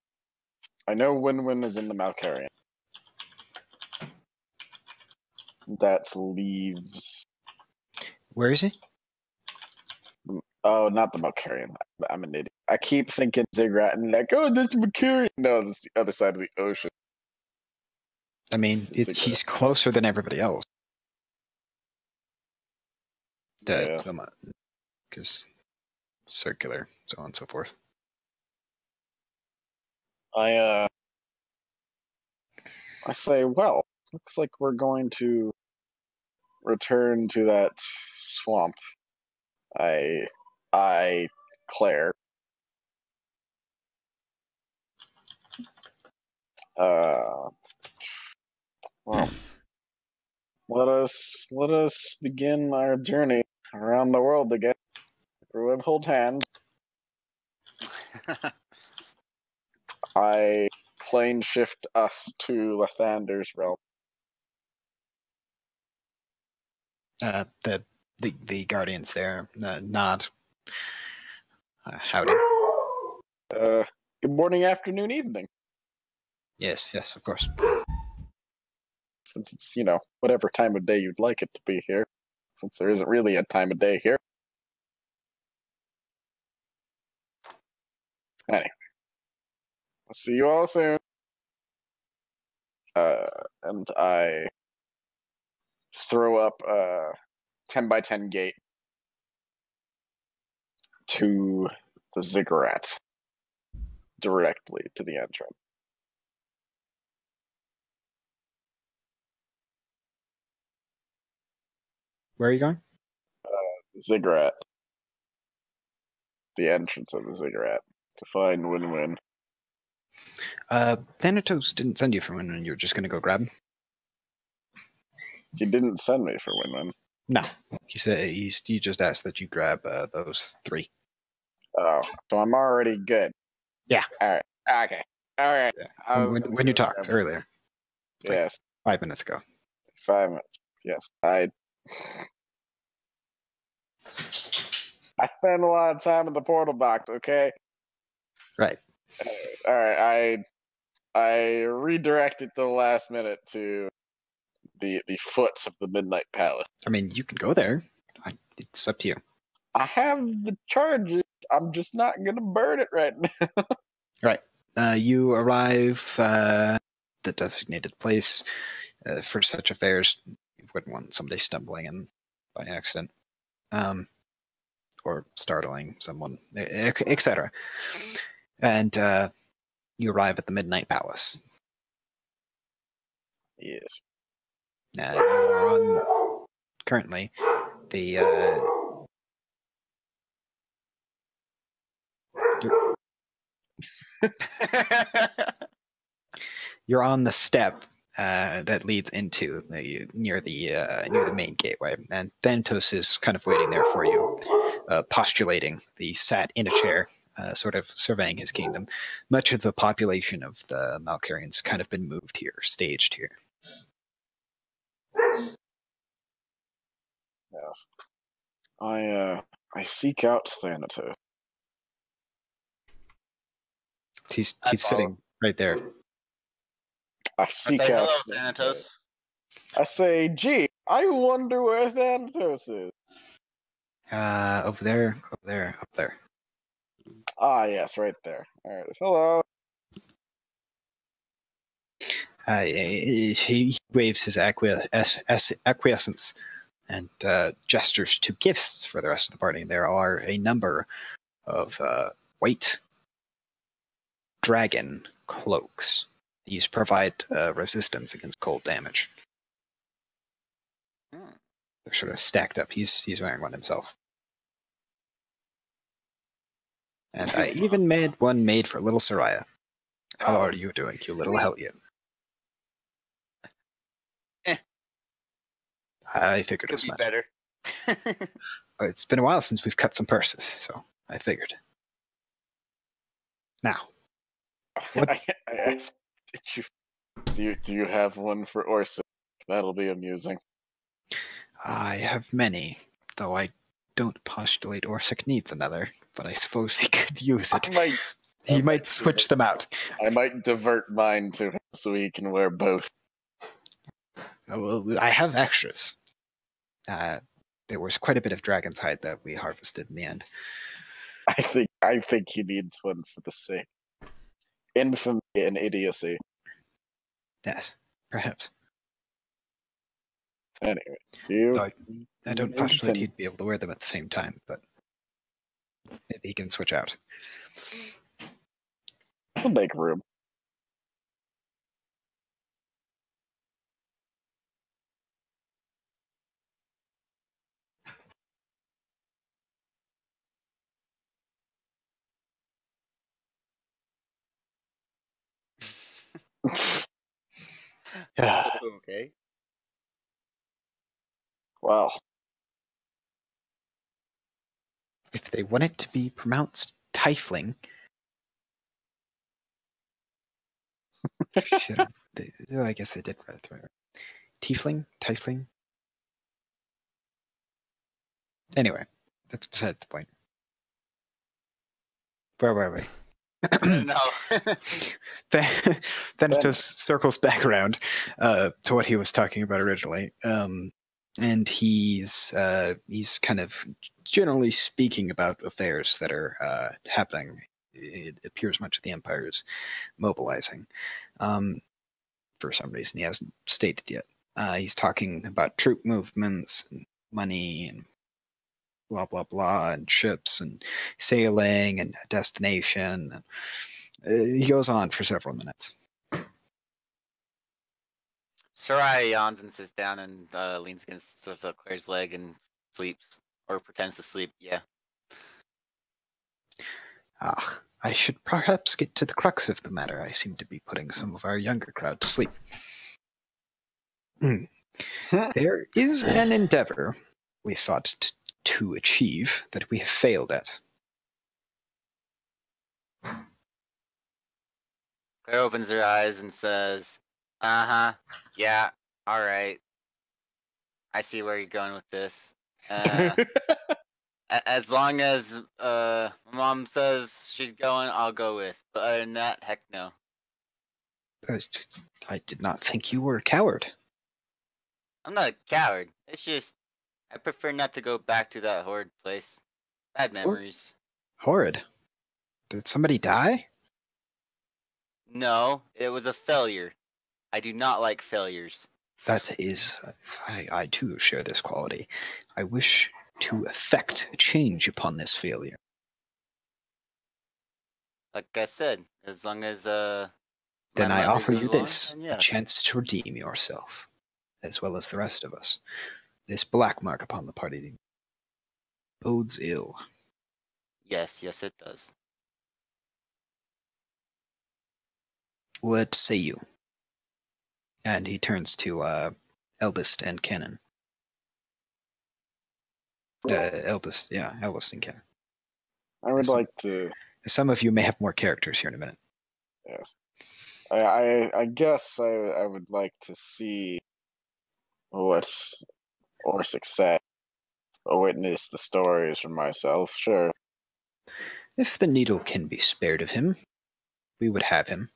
I know Win-Win is in the Malkarian. That leaves. Where is he? Oh, not the Malkarian. I'm an idiot. I keep thinking Ziggurat and like, oh, that's Malkarian. No, that's the other side of the ocean. I mean, he's closer than everybody else. Yeah. Because circular, so on and so forth. I say, well, looks like we're going to return to that swamp. Claire. Well, let us begin our journey around the world again. Everyone hold hands. I plane shift us to Lathander's realm. The guardians there nod. Howdy. Good morning, afternoon, evening. Yes, of course. Since it's, whatever time of day you'd like it to be here. Since there isn't really a time of day here. Anyway. I'll see you all soon. And I throw up a 10x10 gate to the ziggurat directly to the entrance. Where are you going? Ziggurat. The entrance of the ziggurat to find Win-Win. Thanatos didn't send you for Win-Win. You were just going to go grab him? He didn't send me for Win-Win. No. He said he just asked that you grab those 3. Oh, so I'm already good. Yeah. All right. Okay. All right. Yeah. When you talked earlier. Yes. 5 minutes ago. 5 minutes. Yes. I spend a lot of time in the portal box, okay? Right. Anyways, all right. I redirected the last minute to the foot of the Midnight Palace. I mean, you can go there. It's up to you. I have the charges. I'm just not gonna burn it right now. Right. You arrive the designated place. For such affairs, you wouldn't want somebody stumbling in by accident, or startling someone, etc. And you arrive at the Midnight Palace. Yes. You are on currently the you're on the step that leads into near the main gateway, and Thanatos is kind of waiting there for you, postulating. He sat in a chair, sort of surveying his kingdom. Much of the population of the Malkarians kind of been moved here, staged here. Yeah. I seek out Thanatos. He's sitting right there. I seek out hello, Thanatos. I say, gee, I wonder where Thanatos is. Over there, up there. Ah, yes, right there. All right. Hello. He waves his acquiescence and gestures to gifts for the rest of the party. There are a number of white dragon cloaks. These provide resistance against cold damage. Hmm. They're sort of stacked up. He's wearing one himself. And I even made one made for little Soraya. How Oh, are you doing, you little sweet. hellion? Eh. I figured Could as be much. better. It's been a while since we've cut some purses, so I figured. Now, what? I asked, do you have one for Orsa? That'll be amusing. I have many, though I don't postulate Orsic needs another, but I suppose he could use it. He might switch them out. I might divert mine to him so he can wear both. Well, I have extras. There was quite a bit of dragon's hide that we harvested in the end. I think he needs one for the sake infamy and idiocy. Yes, perhaps. Anyway, you. Though I don't postulate he'd be able to wear them at the same time, but maybe he can switch out. We'll make room. Okay. Wow. If they want it to be pronounced Tiefling, I guess they did write it right. Tiefling? Tiefling? Anyway, that's besides the point. Where were we? No. Thanatos circles back around to what he was talking about originally, and he's kind of generally speaking about affairs that are happening. It appears much of the Empire is mobilizing. For some reason, he hasn't stated yet. He's talking about troop movements and money and blah blah blah, and ships and sailing and a destination. He goes on for several minutes. Soraya yawns and sits down and leans against Claire's leg and sleeps, or pretends to sleep. Yeah. I should perhaps get to the crux of the matter. I seem to be putting some of our younger crowd to sleep. There is an endeavor we sought to achieve that we have failed at. Claire opens her eyes and says, "Uh-huh. Yeah. All right. I see where you're going with this. As long as my mom says she's going, I'll go with. But other than that, heck no." I did not think you were a coward. I'm not a coward. It's just I prefer not to go back to that horrid place. Bad memories. Horrid. Did somebody die? No, it was a failure. I do not like failures. That is, I too share this quality. I wish to effect a change upon this failure. Like I said, as long as Then my I mother offer goes you along, this, then a yes. chance to redeem yourself, as well as the rest of us. This black mark upon the party bodes ill. Yes, it does. What say you? And he turns to Eldest and Cannon. Eldest and Cannon. I would like to. Some of you may have more characters here in a minute. Yes. I guess I would like to see what Orsic said, or witness the stories for myself. Sure. If the needle can be spared of him, we would have him.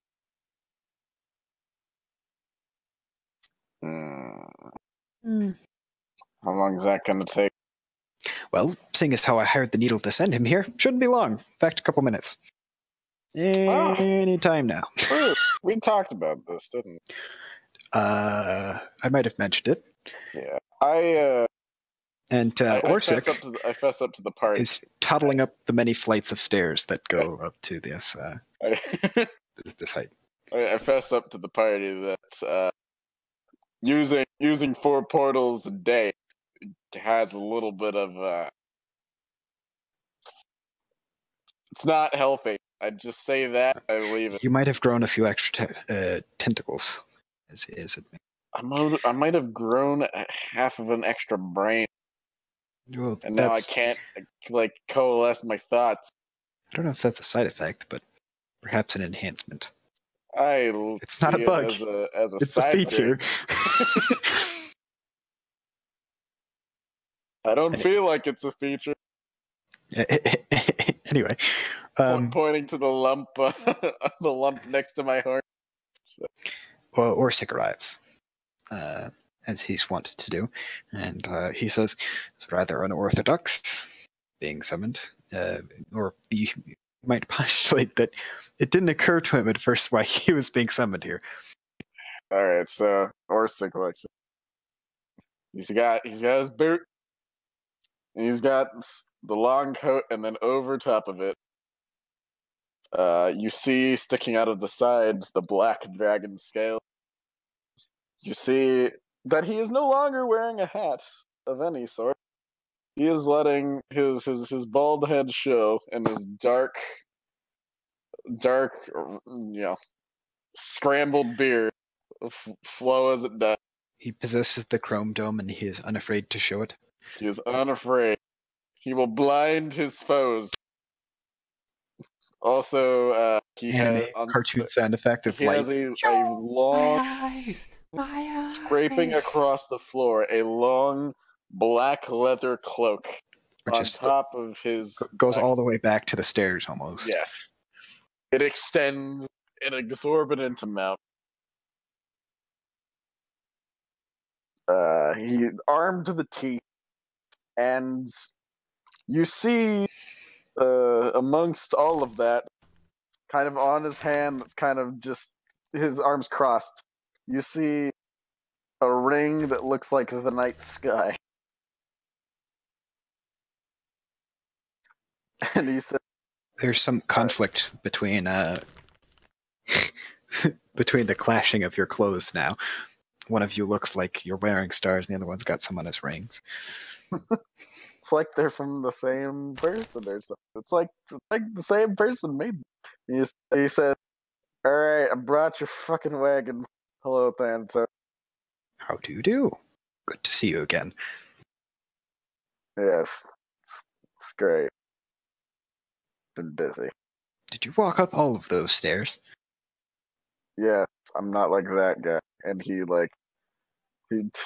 How long is that going to take? Well, seeing as how I hired the needle to send him here, shouldn't be long. In fact, a couple minutes. Any time now. We talked about this, didn't we? I might have mentioned it. Yeah, And I Orsic fess up to the party. is toddling up the many flights of stairs that go up to this this height. I fess up to the party that using 4 portals a day has a little bit of it's not healthy. I'd just say that. I leave it. You might have grown a few extra tentacles, as it. I might have grown half of an extra brain, Well, and now I can't like coalesce my thoughts. I don't know if that's a side effect, but perhaps an enhancement. It's not a bug. as a It's a side feature. I don't feel like it's a feature. Anyway, Pointing to the lump, the lump next to my heart. well, Orsic arrives, as he's wanted to do, and he says it's rather unorthodox being summoned, or you might postulate that it didn't occur to him at first why he was being summoned here. All right, so Orsic looks. He's got his boot, and he's got the long coat, and then over top of it, you see sticking out of the sides the black dragon scale. You see that he is no longer wearing a hat of any sort. He is letting his bald head show, and his dark, scrambled beard flow as it does. He possesses the chrome dome, and he is unafraid to show it. He is unafraid. He will blind his foes. Also, he Anime has cartoon sound effect of he light. has a long My scraping eyes. across the floor, a long black leather cloak Which on is top of his goes back. all the way back to the stairs almost. Yes, it extends an exorbitant amount. He armed to the teeth, and you see amongst all of that, kind of on his hand, that's kind of just his arms crossed. You see a ring that looks like the night sky, and he said, There's some conflict between between the clashing of your clothes now. One of you looks like you're wearing stars, and the other one's got some on his rings. "It's like they're from the same person or something. It's like the same person made them." He said, "All right, I brought your fucking wagon. Hello, Thanto." How do you do? Good to see you again. Yes, it's great. Been busy. Did you walk up all of those stairs? Yeah, I'm not like that guy. And he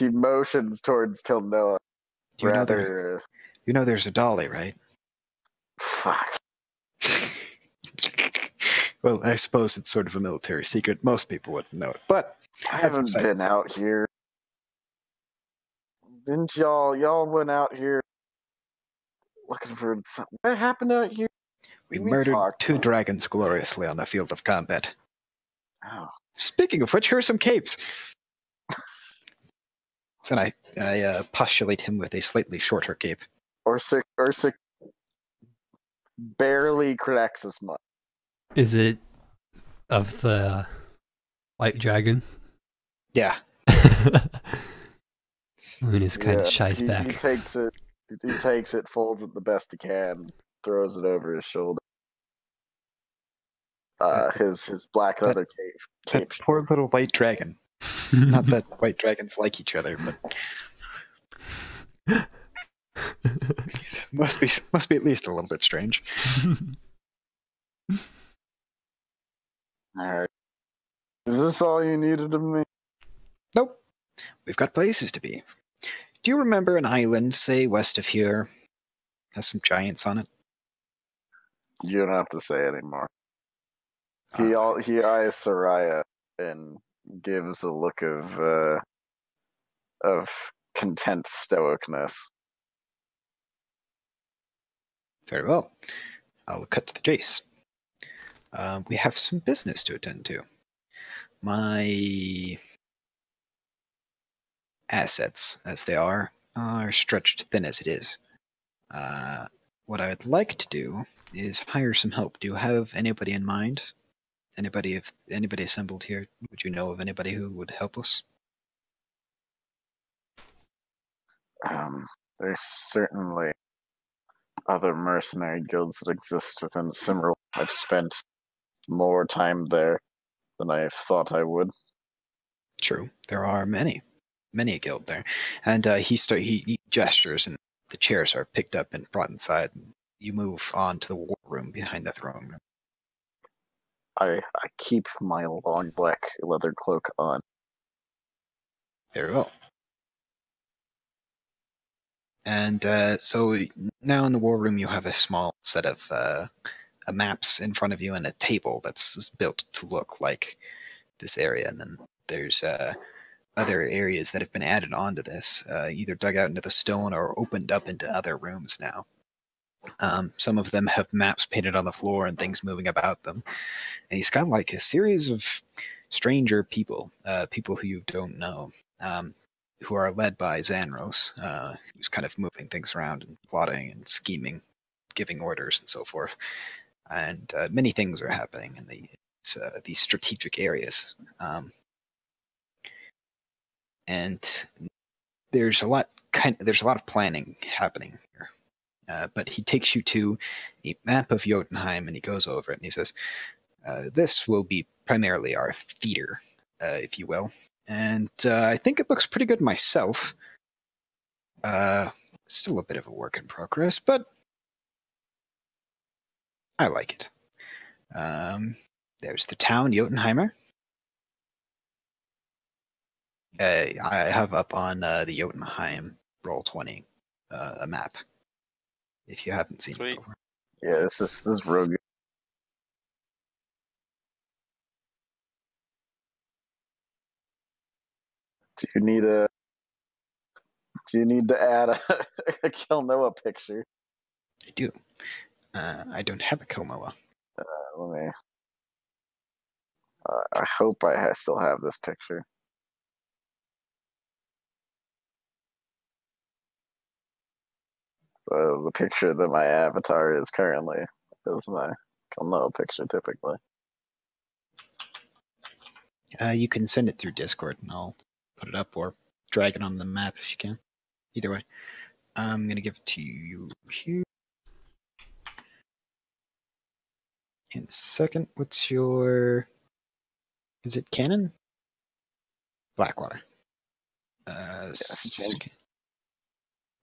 motions towards Kilnoa. You know there's a dolly, right? Fuck. Well, I suppose it's sort of a military secret. Most people wouldn't know it, but I haven't been out here. Didn't y'all went out here looking for something? What happened out here? We murdered 2 dragons gloriously on the field of combat. Oh. Speaking of which, here are some capes. Then I postulate him with a slightly shorter cape. Orsic barely cracks his smile. Is it of the white dragon? Yeah. Luna's kind of shies back. He takes it, folds it the best he can, throws it over his shoulder. His black leather cape. That poor little white dragon. Not that white dragons like each other, but must be at least a little bit strange. All right. Is this all you needed of me? Nope. We've got places to be. Do you remember an island, say, west of here? Has some giants on it? You don't have to say anymore. He eyes Soraya and gives a look of content stoicness. Very well. I'll cut to the chase. We have some business to attend to. My assets as they are stretched thin as it is. What I would like to do is hire some help. Do you have anybody in mind? Anybody assembled here? Would you know of anybody who would help us? There's certainly other mercenary guilds that exist within Cimmerwell. I've spent more time there than I thought I would. True, there are many a guild there, and he gestures, and the chairs are picked up and brought inside. And you move on to the war room behind the throne room. I keep my long black leather cloak on. Very well. And so now in the war room, you have a small set of maps in front of you and a table that's built to look like this area. And then there's other areas that have been added onto this, either dug out into the stone or opened up into other rooms now. Some of them have maps painted on the floor and things moving about them. And he's got like a series of stranger people, people who you don't know, who are led by Xanros, who's kind of moving things around and plotting and scheming, giving orders and so forth. And many things are happening in these strategic areas. And there's a lot of planning happening here. But he takes you to a map of Jotunheim and he goes over it and he says, this will be primarily our theater, if you will. And I think it looks pretty good myself. Still a bit of a work in progress, but I like it. There's the town, Jotunheimer. I have up on the Jotunheim Roll20 a map, if you haven't seen Sweet. it before. Yeah, this is real good. Do you need to add a Kilnoa picture? I do. I don't have a Kilnoa. Let me. I hope I still have this picture. The picture that my avatar is currently is my Kilnoa picture, typically. You can send it through Discord and I'll put it up or drag it on the map if you can. Either way. I'm going to give it to you here. In a second, what's your... Is it Cannon? Blackwater.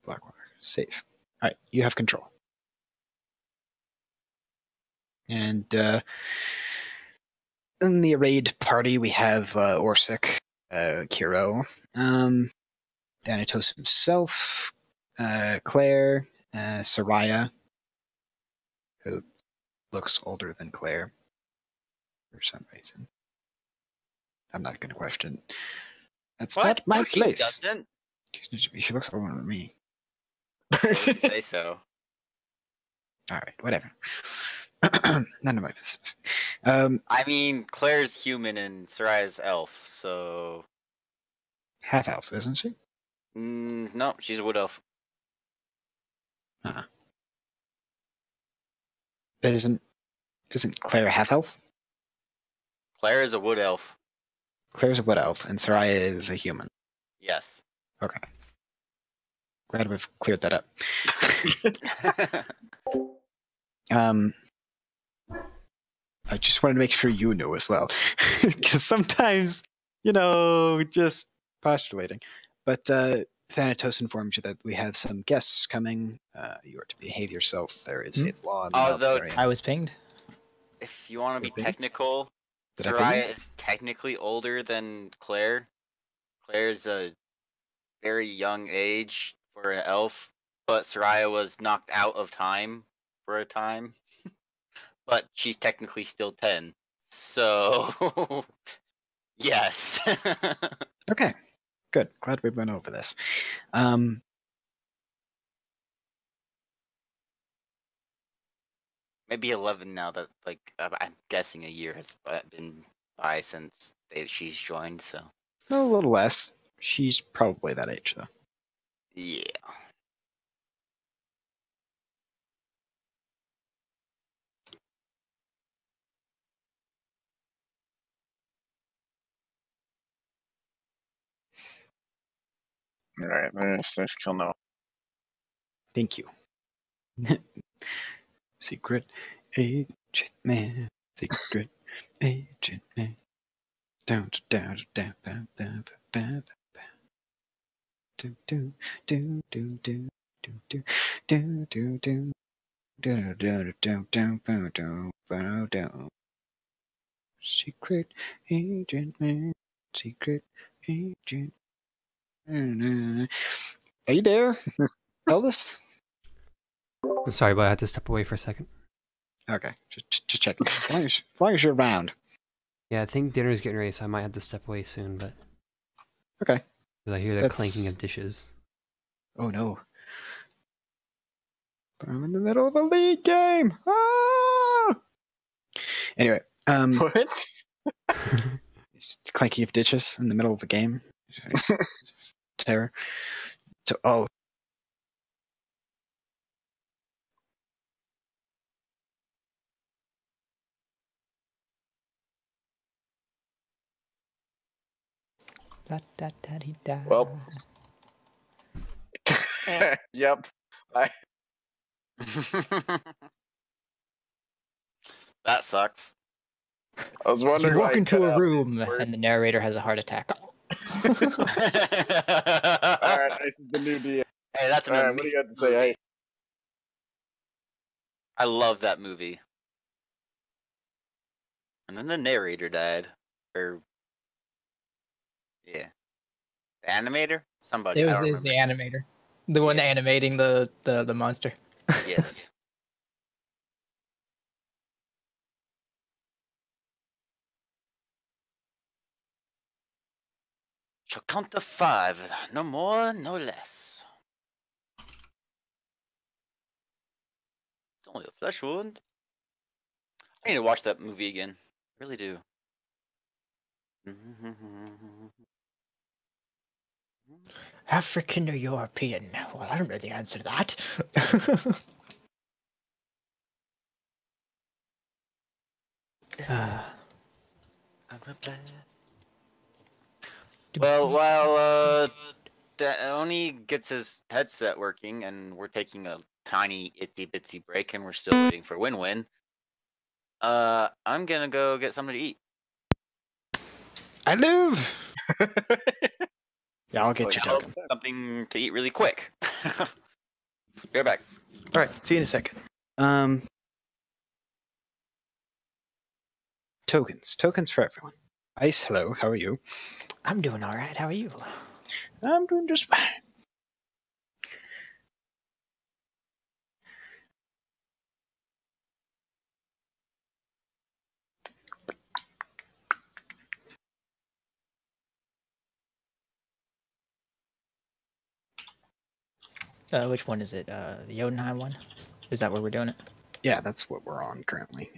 Blackwater. Save. Alright, you have control. And in the arrayed party, we have Orsic, Kiro, Thanatos himself, Claire, Soraya, who looks older than Claire for some reason. I'm not going to question. That's What? not my No, she place. doesn't. She looks older than me. I wouldn't say so. All right, whatever. None of my business. I mean, Claire's human and Soraya's elf, so Half elf, isn't she? no, she's a wood elf. Isn't Claire half elf? Claire is a wood elf. Claire's a wood elf, and Soraya is a human. Yes. Okay. Glad we've cleared that up. I just wanted to make sure you knew as well, because sometimes, just postulating. But Thanatos informs you that we have some guests coming. You are to behave yourself. There is a law in the Although- area. I was pinged. If you want to be Okay. technical, Did I ping you? Soraya is technically older than Claire. Claire's a very young age for an elf, but Soraya was knocked out of time for a time. But she's technically still 10. So, yes. Okay, good. Glad we went over this. Maybe 11 now that, I'm guessing a year has been by since she's joined, so. A little less. She's probably that age, though. Yeah. All right, there's kill no. Thank you. Secret agent man. Secret agent man. Down, down, down, down, down, down, do do do do do do do do do do do do do do do do. Secret agent man. Secret agent. Are you there, Elvis? I'm sorry, but I had to step away for a second. Okay, just checking. As long as you're around. Yeah, I think dinner's getting ready, so I might have to step away soon, but... Okay. Because I hear the clanking of dishes. Oh no. But I'm in the middle of a league game! Ah! Anyway, What? clanking of dishes in the middle of a game. It's terror. Oh. Well. Yep. That sucks. I was wondering. You walk why I into cut a out room the word. and the narrator has a heart attack. All right, Ice is the new DM. Hey, that's an All right, what do you got to say, movie. Ice? I love that movie. And then the narrator died. Or yeah. The animator? Somebody. It I was, don't it was the remember. animator, the one animating the monster. Yes. Shall count to 5. No more, no less. It's only a flesh wound. I need to watch that movie again. I really do. African or European? Well, I don't know the answer to that. Well, while ONI gets his headset working and we're taking a tiny itsy bitsy break and we're still waiting for Win-Win, I'm gonna go get something to eat. I live! Yeah, I'll get you So I'll token. something to eat really quick. Be right back. Alright, see you in a second. Tokens. Tokens for everyone. Ice, hello, how are you? I'm doing all right. How are you? I'm doing just fine. Which one is it? The Jotunheim one? Is that where we're doing it? Yeah, that's what we're on currently.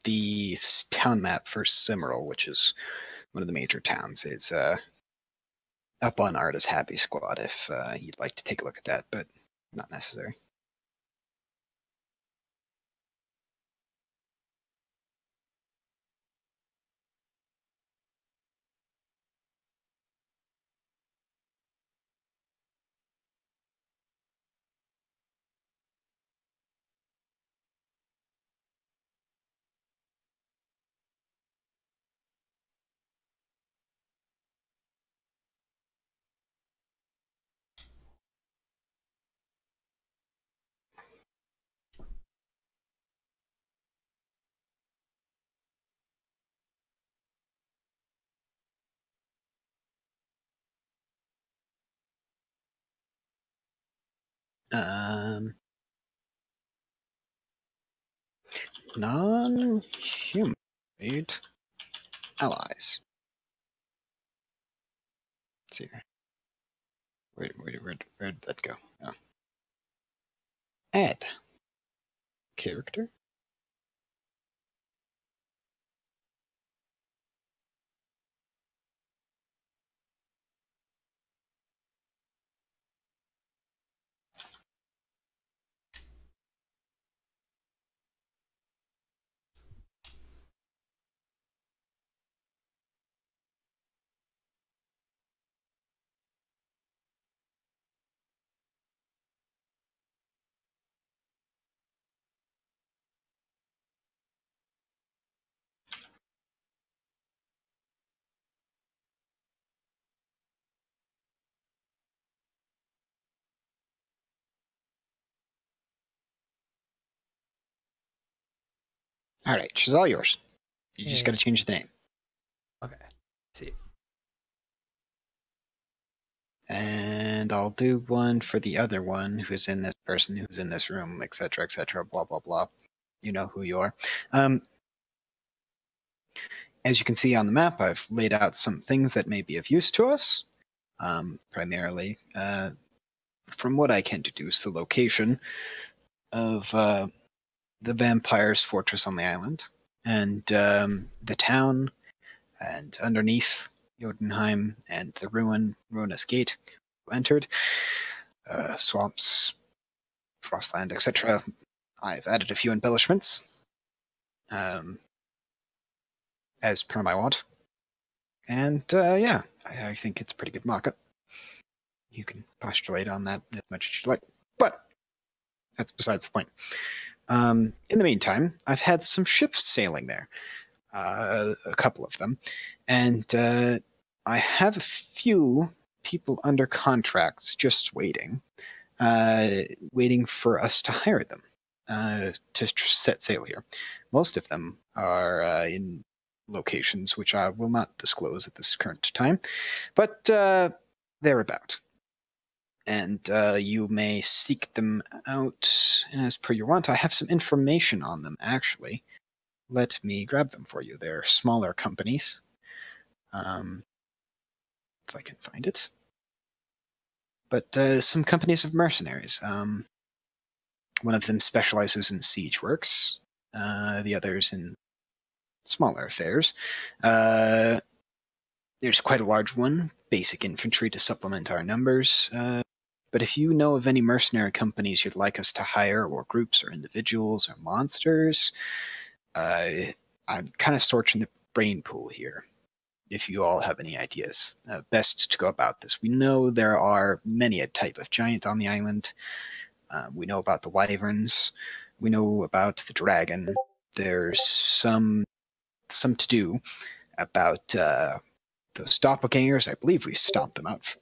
The town map for Cimmeral, which is one of the major towns, is up on Arda's Happy Squad if you'd like to take a look at that, but not necessary. Non-humanoid allies. Let's see. Where did that go? Oh. Add character. All right, she's all yours. You just got to change the name. Okay. See. And I'll do one for the other one who's in this person who's in this room, etc., etc., blah, blah, blah. You know who you are. As you can see on the map, I've laid out some things that may be of use to us. Primarily, from what I can deduce, the location of the vampire's fortress on the island, and the town, and underneath Jotunheim, and the ruinous gate you entered, swamps, Frostland, etc. I've added a few embellishments, as per my want. And yeah, I think it's a pretty good mock-up. You can postulate on that as much as you like, but that's besides the point. In the meantime, I've had some ships sailing there, a couple of them, and I have a few people under contracts just waiting for us to hire them to set sail here. Most of them are in locations which I will not disclose at this current time, but they're about. And you may seek them out as per your want. I have some information on them, actually. Let me grab them for you. They're smaller companies. If I can find it. But some companies of mercenaries. One of them specializes in siege works. The others in smaller affairs. There's quite a large one, basic infantry to supplement our numbers. But if you know of any mercenary companies you'd like us to hire, or groups, or individuals, or monsters, I'm kind of searching the brain pool here. If you all have any ideas, best to go about this. We know there are many a type of giant on the island. We know about the wyverns. We know about the dragon. There's some to do about those doppelgangers. I believe we stomped them out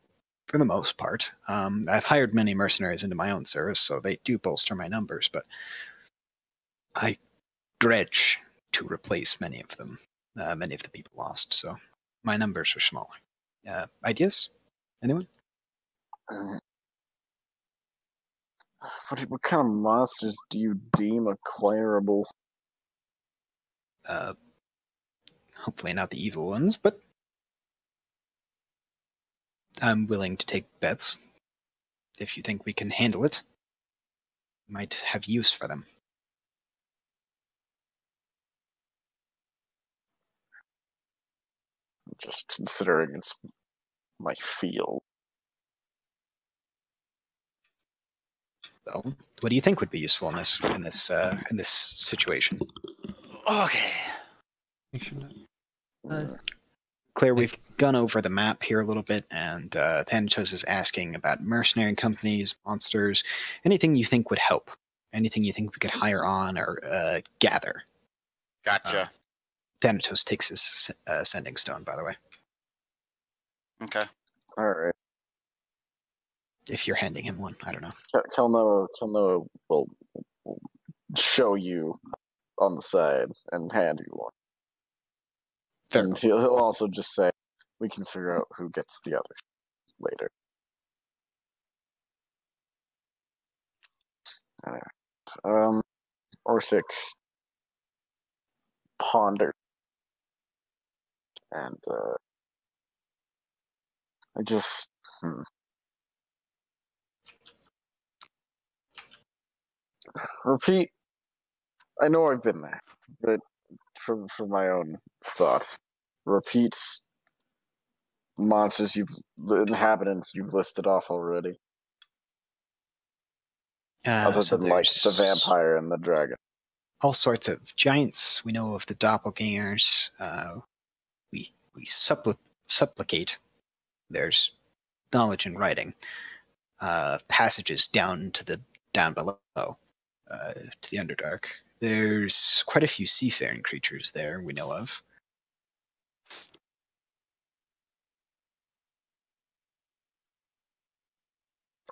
for the most part. I've hired many mercenaries into my own service, so they do bolster my numbers, but I dredge to replace many of them, many of the people lost, so my numbers are smaller. Ideas? Anyone? What kind of monsters do you deem acquirable? Hopefully not the evil ones, but I'm willing to take bets. If you think we can handle it, might have use for them. Just considering it's my field. So, what do you think would be useful in this situation? Okay. Make sure that. Claire, we've gone over the map here a little bit, and Thanatos is asking about mercenary companies, monsters, anything you think would help, anything you think we could hire on or gather. Gotcha. Thanatos takes his sending stone, by the way. Okay. All right. If you're handing him one, I don't know. Kelnoa will show you on the side and hand you one. Fair. And he'll also just say, we can figure out who gets the other later. Alright. Orsic pondered. And I just repeat. I know I've been there, but for my own thoughts, repeat monsters inhabitants you've listed off already. Other than like the vampire and the dragon. All sorts of giants. We know of the doppelgangers. We supplicate. There's knowledge in writing. Passages down below, to the Underdark. There's quite a few seafaring creatures there we know of.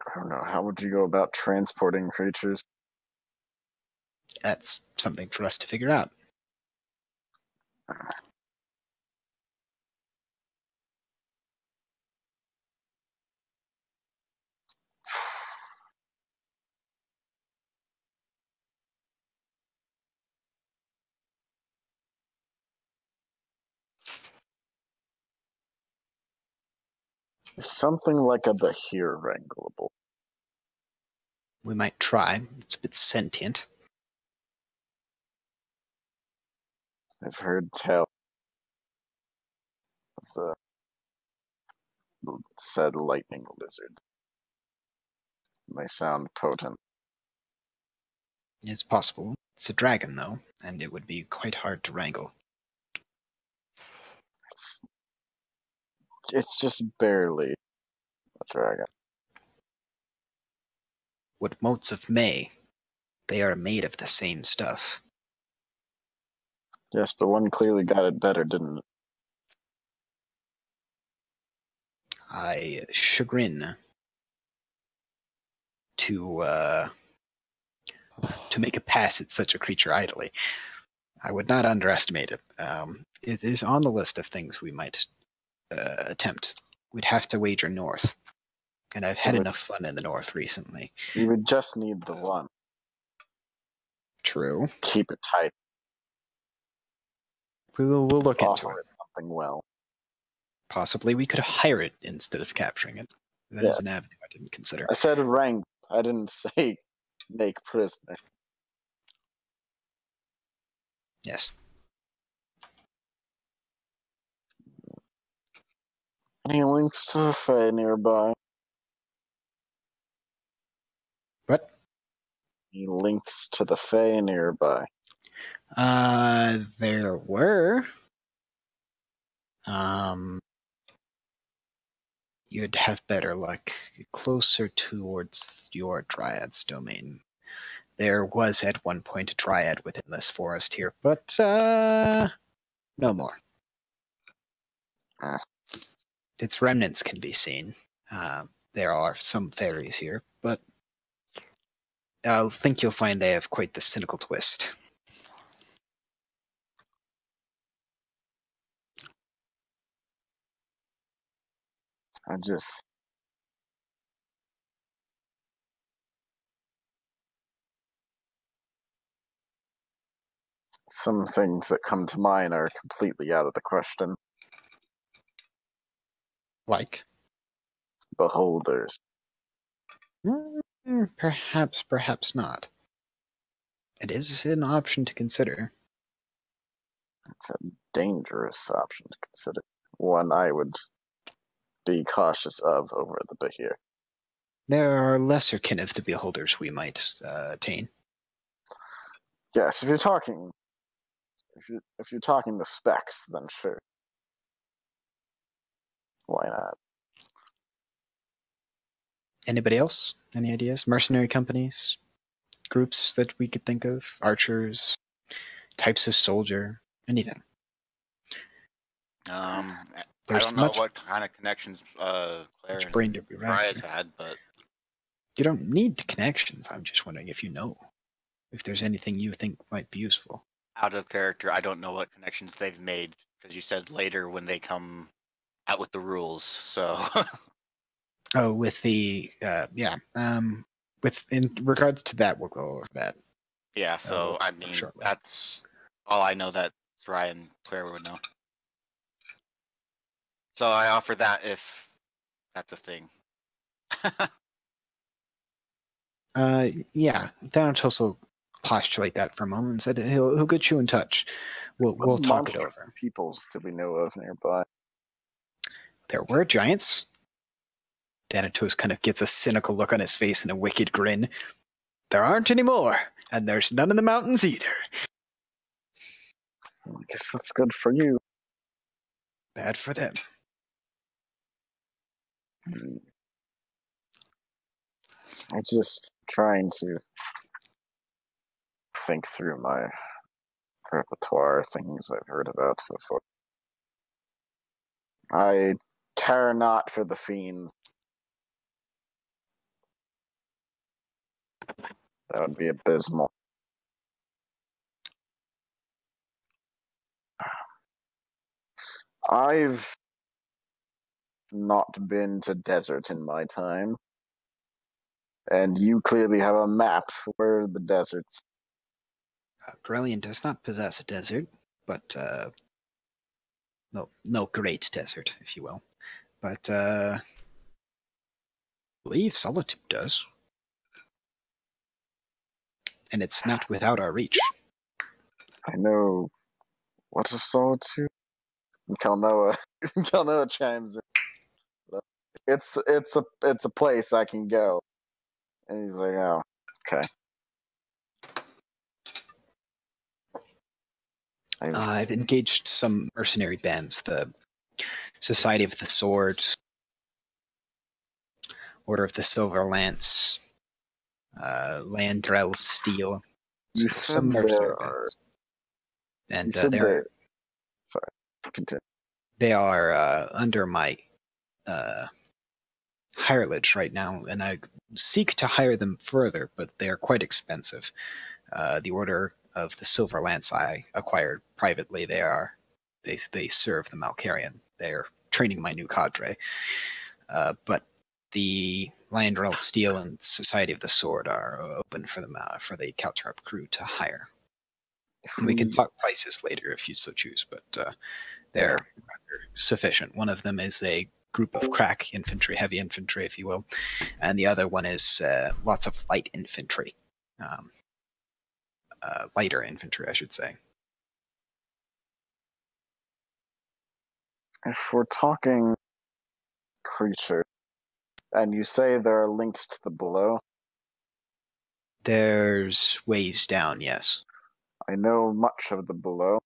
I don't know. How would you go about transporting creatures? That's something for us to figure out. Something like a Bahir wrangleable. We might try. It's a bit sentient. I've heard tell of the said lightning lizard. They sound potent. It's possible. It's a dragon, though, and it would be quite hard to wrangle. It's just barely a dragon. What motes of May? They are made of the same stuff. Yes, but one clearly got it better, didn't it? I chagrin to make a pass at such a creature idly. I would not underestimate it. It is on the list of things we might attempt. We'd have to wager north, and I've had enough fun in the north recently. You would just need the one. True. Keep it tight. We'll look into Offer it. it something well. Possibly we could hire it instead of capturing it. That is an avenue I didn't consider. I said wrangle. I didn't say make prisoner. Yes. Any links to the Fae nearby? What? Any links to the Fae nearby? There were. You'd have better luck closer towards your Dryad's domain. There was at one point a Dryad within this forest here, but no more. Its remnants can be seen. There are some fairies here, but I think you'll find they have quite the cynical twist. Some things that come to mind are completely out of the question. Like? Beholders. Perhaps not. It is an option to consider. It's a dangerous option to consider. One I would be cautious of over the Bahir. There are lesser kin of the beholders we might attain. Yes, if you're talking the specs, then sure. Why not? Anybody else? Any ideas? Mercenary companies? Groups that we could think of? Archers? Types of soldier? Anything? I There's don't know much- what kind of connections Claire Much brain to and be racked Dryas here. had, but You don't need connections. I'm just wondering if you know. If there's anything you think might be useful. out of character, I don't know what connections they've made because you said later when they come out with the rules. So Oh, with the with in regards to that, we'll go over that. yeah, so I mean shortly. that's all I know that Ryan and Claire would know. So I offer that if that's a thing. Yeah, Thanatos will postulate that for a moment and said he'll get you in touch. We'll talk it over. Peoples do we know of nearby? There were giants. Thanatos kind of gets a cynical look on his face and a wicked grin. There aren't any more, and there's none in the mountains either. I guess that's good for you. Bad for them. I'm just trying to think through my repertoire, things I've heard about before. I care not for the fiends. That would be abysmal. I've not been to desert in my time. And you clearly have a map. Where are the deserts? Grelian does not possess a desert, but no great desert, if you will. But I believe Solitude does. And it's not without our reach. I know. What of Solitude? And Kalnoa chimes in. It's a place I can go. And he's like, oh, okay. I've engaged some mercenary bands, the Society of the Sword, Order of the Silver Lance, Landrell's Steel, You some said mercenary there are. bands. And You said there. Sorry, continue. they are under my hirelage right now, and I seek to hire them further, but they are quite expensive. The Order of the Silver Lance I acquired privately. They serve the Malkarian. They're training my new cadre. But the Landrell Steel and Society of the Sword are open for the Caltrop crew to hire. And we can talk prices later if you so choose, but they're rather sufficient. One of them is a group of crack infantry, heavy infantry, if you will, and the other one is lots of light infantry, lighter infantry, I should say. If we're talking creatures, and you say they're linked to the below, There's ways down, yes. I know much of the below,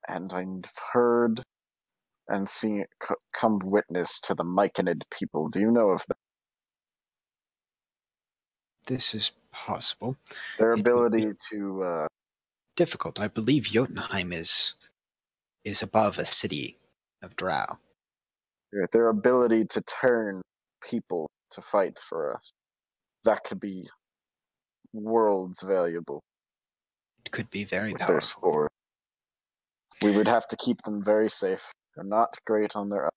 and I've heard and seen come witness to the Myconid people. Do you know of them? This is possible. Their It would ability be to difficult. I believe Jotunheim is above a city of Drow. their ability to turn people to fight for us. That could be worlds valuable It could be very with their powerful. sword. We would have to keep them very safe. They're not great on their own,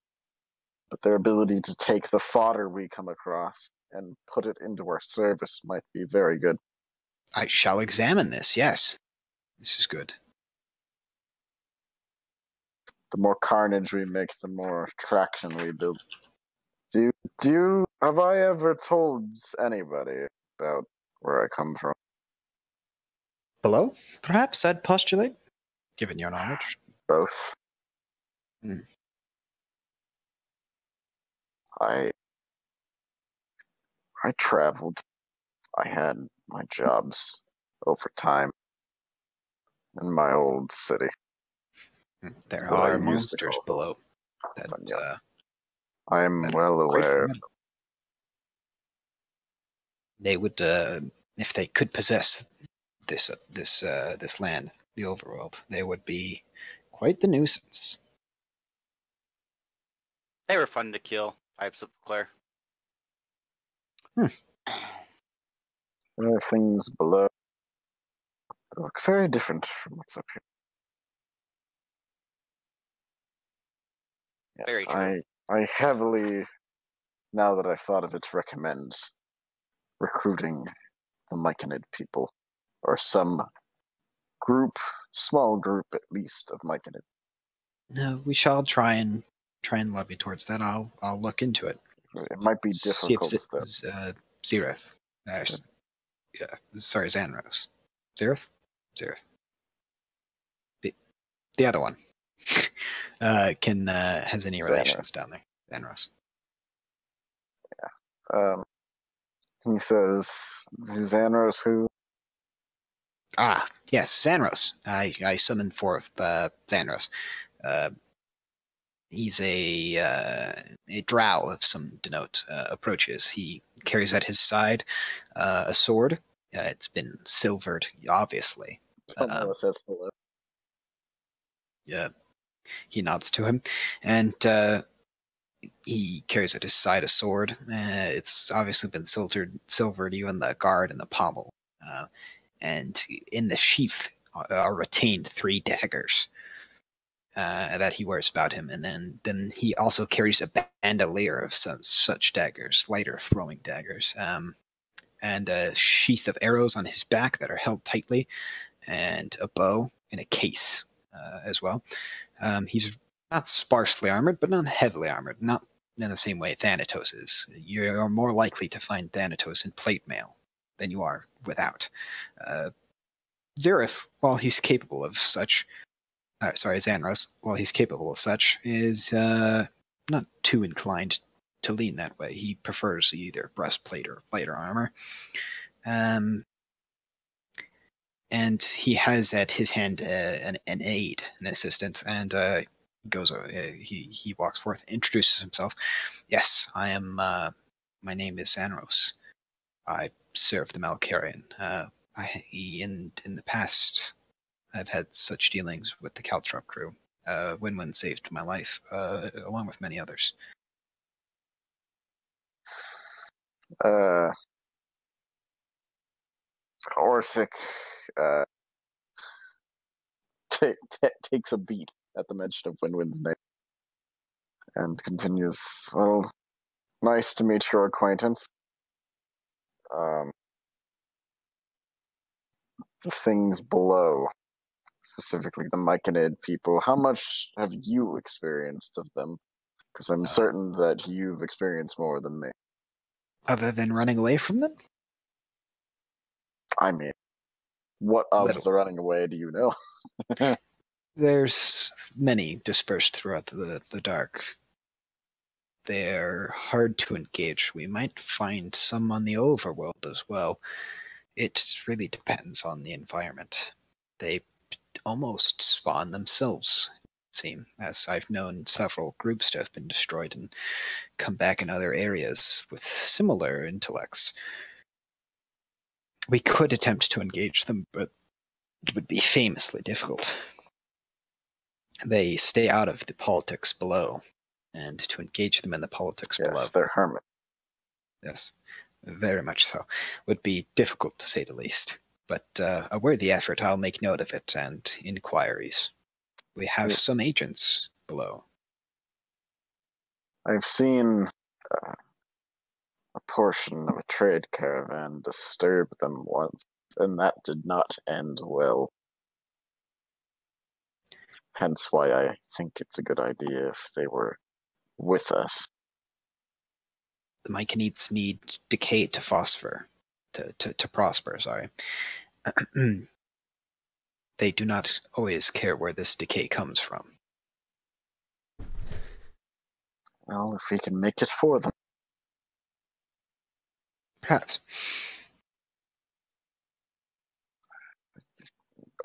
but their ability to take the fodder we come across and put it into our service might be very good. I shall examine this, yes. This is good. The more carnage we make, the more traction we build. Have I ever told anybody about where I come from? Below, perhaps, I'd postulate, given your knowledge. Both. I traveled. I had my jobs over time in my old city. There That I are used to monsters call below that, Vanya. I'm that well are quite aware. formidable. They would, if they could possess this land, the overworld, they would be quite the nuisance. They were fun to kill. Pipes up Claire. There are things below that look very different from what's up here. Yes, Very true. I heavily, now that I've thought of it, recommend recruiting the Myconid people, or some group, small group at least, of Myconid. No, we shall try and lobby towards that. I'll look into it. It might be See if difficult, though. it's Zereth. Yeah, sorry, Xanros. Zereth? Zereth. The other one. Has any relations down there. Xanros. He says, Xanros who? Ah, yes, Xanros. I summoned forth Xanros. He's a drow of some denote approaches. He carries at his side a sword. It's been silvered, obviously. Kalnoa says hello. Yeah, he nods to him, and he carries at his side a sword. It's obviously been silvered, even the guard and the pommel. And in the sheath are retained 3 daggers. that he wears about him, and then he also carries a bandolier of such daggers, lighter throwing daggers, and a sheath of arrows on his back that are held tightly, and a bow in a case as well. He's not sparsely armored, but not heavily armored, not in the same way Thanatos is. You're more likely to find Thanatos in plate mail than you are without. Xerath, while he's capable of such, Xanros, while he's capable of such, is not too inclined to lean that way. He prefers either breastplate or lighter armor. And he has at his hand an aide, an assistant, and he walks forth, introduces himself. Yes, I am. My name is Xanros. I serve the Malkarian. In the past, I've had such dealings with the Caltrop crew. Win-Win saved my life, along with many others. Orsic takes a beat at the mention of Win-Win's name and continues, well, nice to meet your acquaintance. The things below, specifically the Myconid people, how much have you experienced of them? Because I'm certain that you've experienced more than me. Other than running away from them? I mean, what of Little. the running away do you know? There's many dispersed throughout the dark. They're hard to engage. We might find some on the overworld as well. It really depends on the environment. They almost spawn themselves, it seems, as I've known several groups to have been destroyed and come back in other areas with similar intellects. We could attempt to engage them, but it would be famously difficult. They stay out of the politics below, and to engage them in the politics below. Yes, they're hermits. Yes, very much so. Would be difficult to say the least. But a worthy effort, I'll make note of it, and inquiries. We have some agents below. I've seen a portion of a trade caravan disturb them once, and that did not end well. Hence why I think it's a good idea if they were with us. The Myconids need decay to phosphor, to prosper, sorry. They do not always care where this decay comes from. Well, if we can make it for them. Perhaps.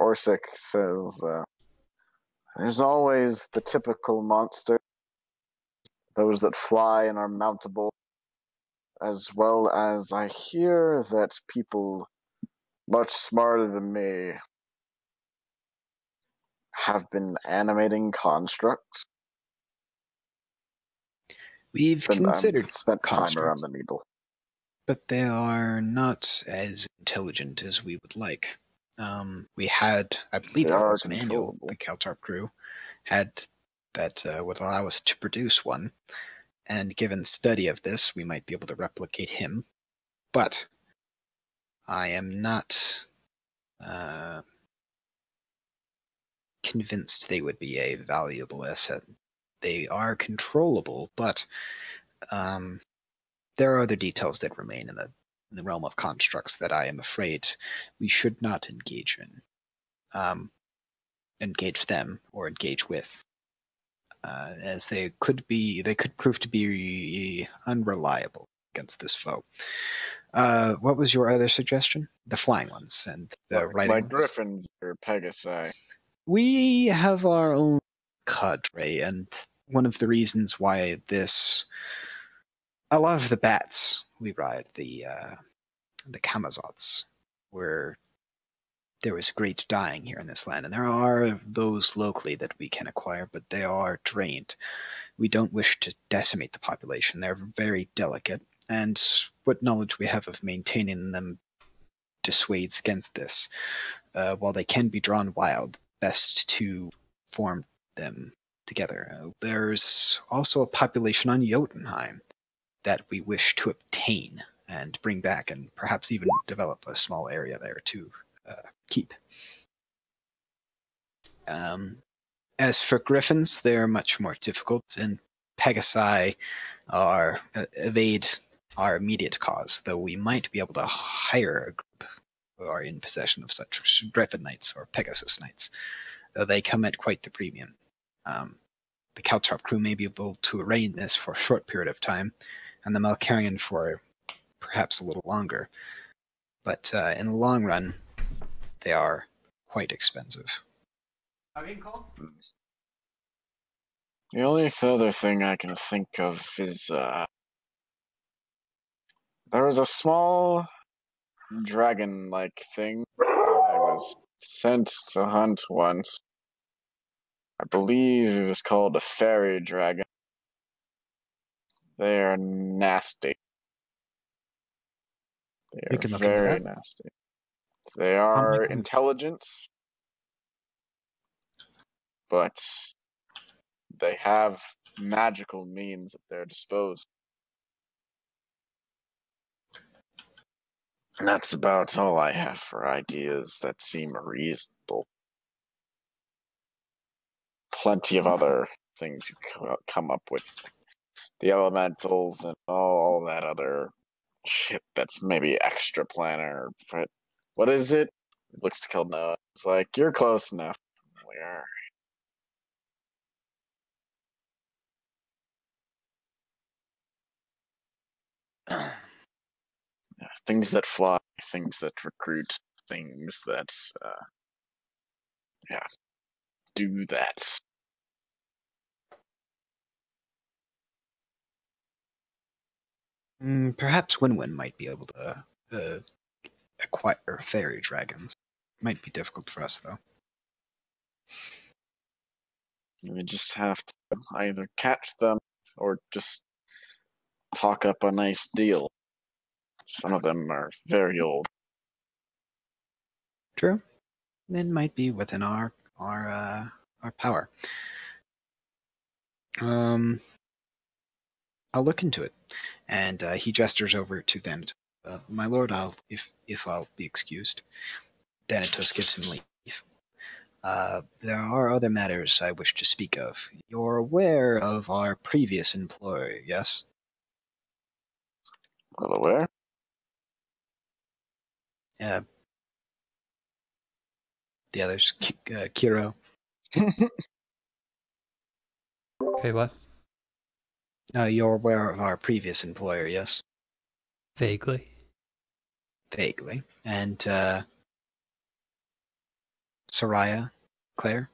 Orsic says, there's always the typical monster, those that fly and are mountable, as well as I hear that people much smarter than me have been animating constructs. We've considered spent time constructs, around the needle. but they are not as intelligent as we would like. We had, I believe They that are was manual, controllable. the Caltrop crew had that would allow us to produce one, and given study of this, we might be able to replicate him. But I am not convinced they would be a valuable asset. They are controllable, but there are other details that remain in the realm of constructs that I am afraid we should not engage in. Engage them or engage with, as they could prove to be unreliable against this foe. What was your other suggestion? The flying ones and the riding like ones? griffins or pegasi. We have our own cadre, and one of the reasons why a lot of the bats we ride, the Kamazots, where there was great dying here in this land, and there are those locally that we can acquire, but they are trained. We don't wish to decimate the population. They're very delicate, and what knowledge we have of maintaining them dissuades against this. While they can be drawn wild, best to form them together. There's also a population on Jotunheim that we wish to obtain and bring back, and perhaps even develop a small area there to keep. As for griffins, they're much more difficult, and pegasi evade our immediate cause, though we might be able to hire a group who are in possession of such griffin knights or pegasus knights, though they come at quite the premium. The Caltrop crew may be able to arrange this for a short period of time, and the Malkarian for perhaps a little longer. But in the long run, they are quite expensive. The only further thing I can think of is there was a small dragon-like thing that I was sent to hunt once. I believe it was called a fairy dragon. They are nasty. They We are can look into very that. nasty. They are make them. intelligent, but they have magical means at their disposal. And that's about all I have for ideas that seem reasonable. Plenty of other things you come up with. The elementals and all that other shit that's maybe extra planner. But what is it? It looks to Kelnoa. It's like, you're close enough. We are. Things that fly, things that recruit, things that, do that. Perhaps Win-Win might be able to acquire fairy dragons. Might be difficult for us, though. We just have to either catch them or just talk up a nice deal. Some of them are very old. True. It might be within our power. I'll look into it. And he gestures over to Thanatos. My lord, if I'll be excused. Thanatos gives him leave. There are other matters I wish to speak of. You're aware of our previous employer, yes? Well aware? The others, Kiro. Okay, what? You're aware of our previous employer, yes? Vaguely. Vaguely. And Soraya, Claire?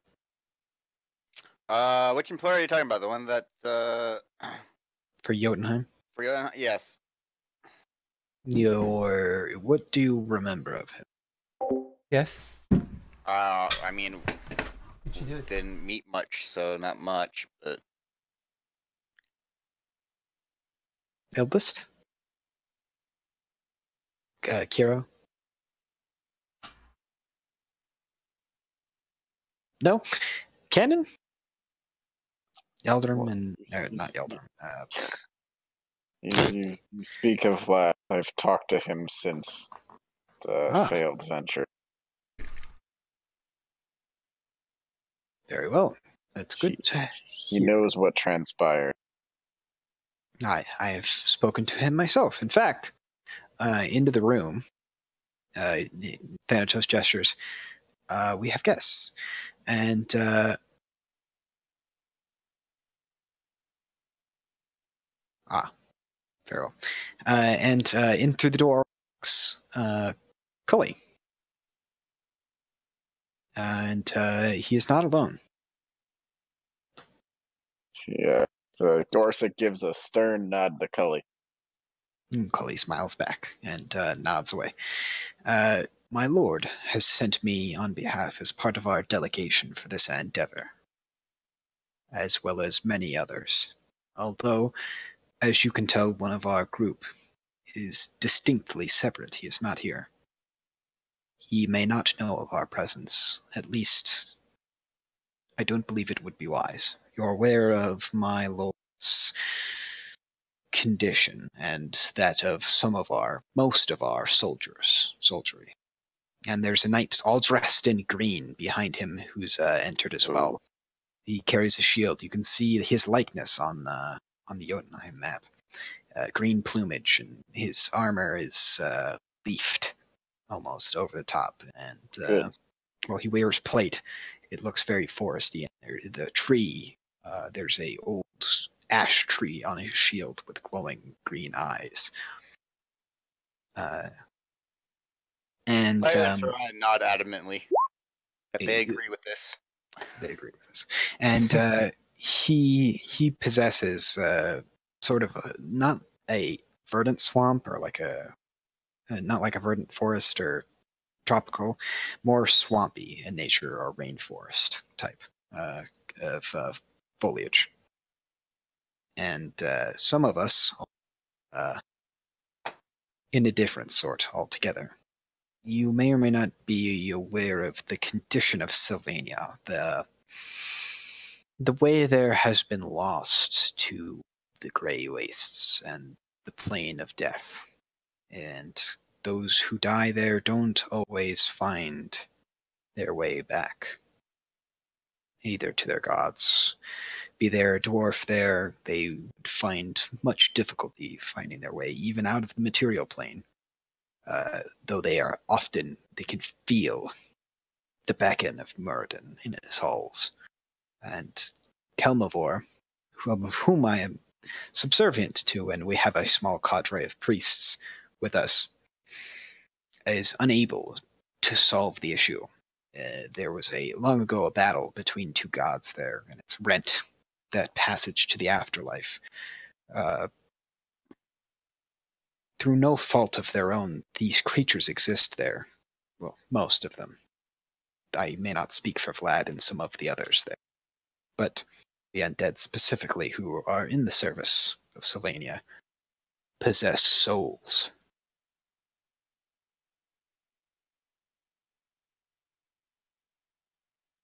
Which employer are you talking about? The one that For Jotunheim? for you? Yes. What do you remember of him? Yes? I mean, What'd you do? didn't meet much, so not much, but Eldest? Kiro? No? Canon? Eldrum and... not Eldrum. You speak of that. I've talked to him since the failed venture. Very well. That's good. He knows what transpired. I have spoken to him myself. In fact, into the room, Thanatos gestures, we have guests. And very well. And in through the door walks Cully. And he is not alone. Yeah. So Dorset gives a stern nod to Cully. Cully smiles back and nods away. My lord has sent me on behalf as part of our delegation for this endeavor, as well as many others. Although, as you can tell, one of our group is distinctly separate. He is not here. He may not know of our presence, at least I don't believe it would be wise. You're aware of my lord's condition and that of most of our soldiery. And there's a knight all dressed in green behind him who's entered as well. He carries a shield. You can see his likeness on the Jotunheim map. Green plumage, and his armor is leafed almost over the top. And well, he wears plate. It looks very foresty. The tree, there's a old ash tree on his shield with glowing green eyes. And nod adamantly that they agree with this. They agree with this. And he possesses sort of not a verdant swamp or like not like a verdant forest or tropical, more swampy in nature or rainforest type of foliage. And some of us in a different sort altogether. You may or may not be aware of the condition of Sylvania, the way there has been lost to the grey wastes and the plain of death. And those who die there don't always find their way back, either to their gods. Be there a dwarf there, they would find much difficulty finding their way, even out of the material plane. Though they can feel the beckon of Muradin in its halls. And Kelmavor, whom I am subservient to, and we have a small cadre of priests with us, is unable to solve the issue. There was long ago a battle between two gods there, and it's rent that passage to the afterlife. Through no fault of their own, these creatures exist there. Well, most of them. I may not speak for Vlad and some of the others there. But the undead specifically, who are in the service of Sylvania, possess souls.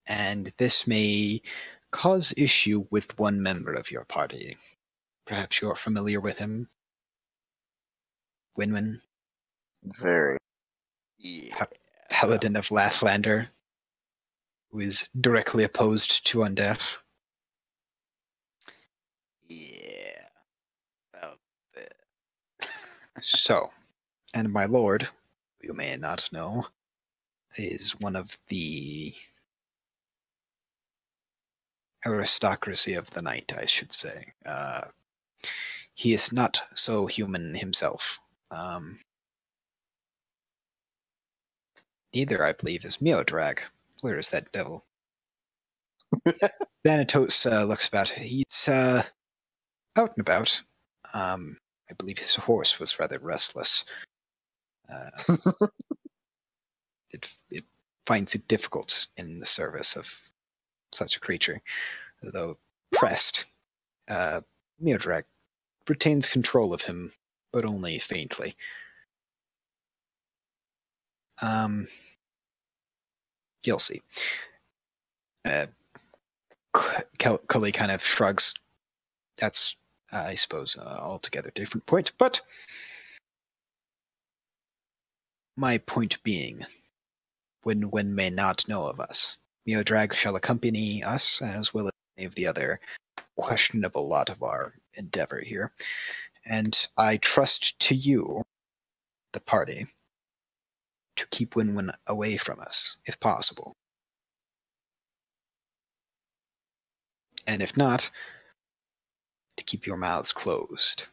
And this may cause issue with one member of your party. Perhaps you're familiar with him? Winwin? Very. Yeah. Paladin of Lathlander, who is directly opposed to undead. Yeah. About that. So, and my lord, who you may not know, is one of the aristocracy of the night, I should say. He is not so human himself. Neither, I believe, is Miodrag. Where is that devil? Thanatos looks about. He's out and about. I believe his horse was rather restless. It finds it difficult in the service of such a creature. Though pressed, Miodrag retains control of him, but only faintly. You'll see. Cully kind of shrugs. That's, I suppose, altogether different point. But my point being, when may not know of us. Miodrag shall accompany us, as well as any of the other questionable lot of our endeavor here. And I trust to you, the party, to keep Winwin away from us, if possible. And if not, to keep your mouths closed.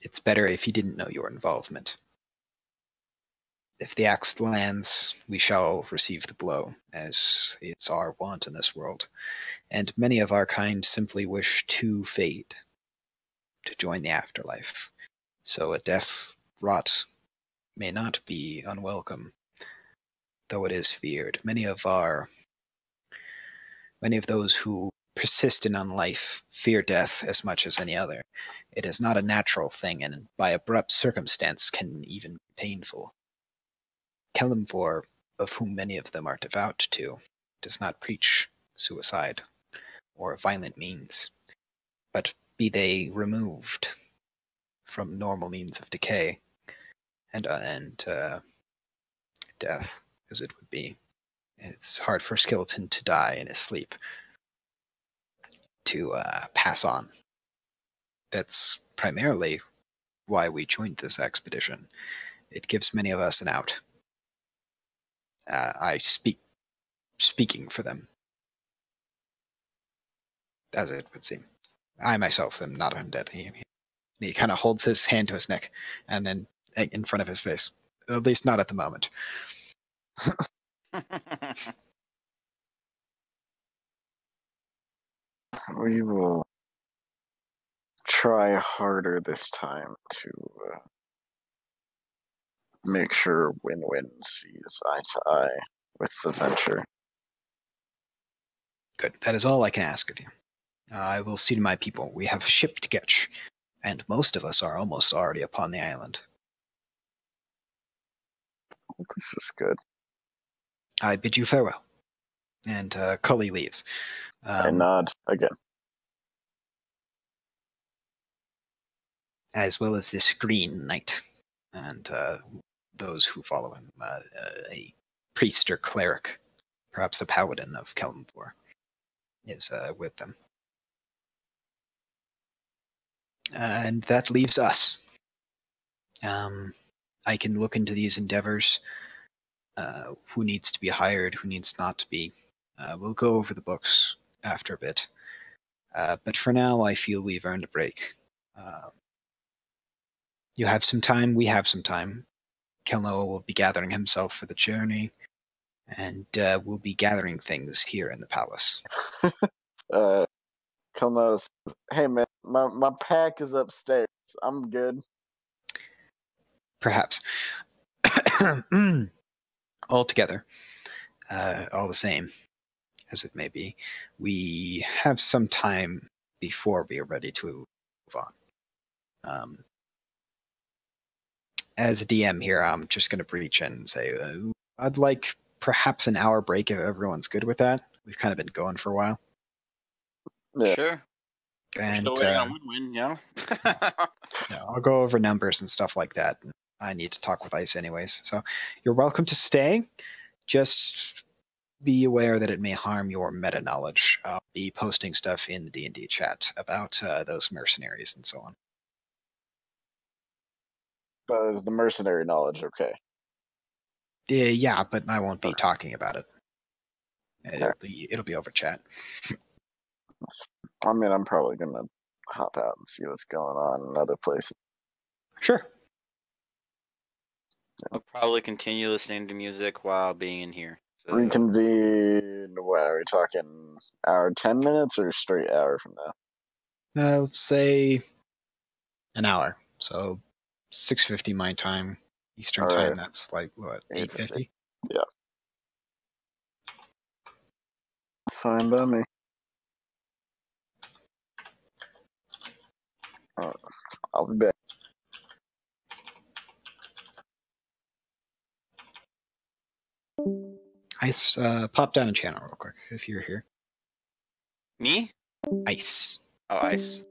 It's better if he didn't know your involvement. If the axe lands, we shall receive the blow, as is our wont in this world. And many of our kind simply wish to fade, to join the afterlife. So a death wrought may not be unwelcome, though it is feared. Many of those who persist in unlife fear death as much as any other. It is not a natural thing, and by abrupt circumstance can even be painful. Kelimvor of whom many of them are devout to, does not preach suicide or violent means, but be they removed from normal means of decay and death, as it would be. It's hard for a skeleton to die in his sleep, to pass on. That's primarily why we joined this expedition. It gives many of us an out. I speaking for them, as it would seem. I myself am not undead. He kind of holds his hand to his neck and then in front of his face. At least not at the moment. We will try harder this time to make sure Win-Win sees eye to eye with the venture. Good. That is all I can ask of you. I will see to my people. We have a ship to catch, and most of us are almost already upon the island. This is good. I bid you farewell. And Cully leaves. I nod again. As well as this Green Knight and those who follow him. A priest or cleric, perhaps a paladin of Kelmvor, is with them. And that leaves us. I can look into these endeavors. Who needs to be hired, who needs not to be. We'll go over the books after a bit. But for now, I feel we've earned a break. You have some time, we have some time. Kelnoa will be gathering himself for the journey, and we'll be gathering things here in the palace. Kelno says, "Hey man, my pack is upstairs. I'm good." Perhaps. Altogether, all the same, as it may be, we have some time before we are ready to move on. As a DM here, I'm just going to breach in and say, I'd like perhaps an hour break if everyone's good with that. We've kind of been going for a while. Yeah. Sure. We're And still waiting on Win-Win, yeah. yeah, I'll go over numbers and stuff like that. I need to talk with Ice anyways. So you're welcome to stay. Just be aware that it may harm your meta knowledge. I'll be posting stuff in the D&D chat about those mercenaries and so on. But is the mercenary knowledge okay? Yeah, but I won't be Okay. talking about it. It'll be over chat. I mean, I'm probably gonna hop out and see what's going on in other places. Sure. I'll probably continue listening to music while being in here. So, Reconvene. What are we talking? Hour 10 minutes or straight hour from now? Let's say an hour. So 6:50 my time, Eastern All time. right. That's like what, 8:50? Yeah. It's fine by me. I'll be back. Ice, pop down a channel real quick if you're here. me? Ice. Oh, Ice.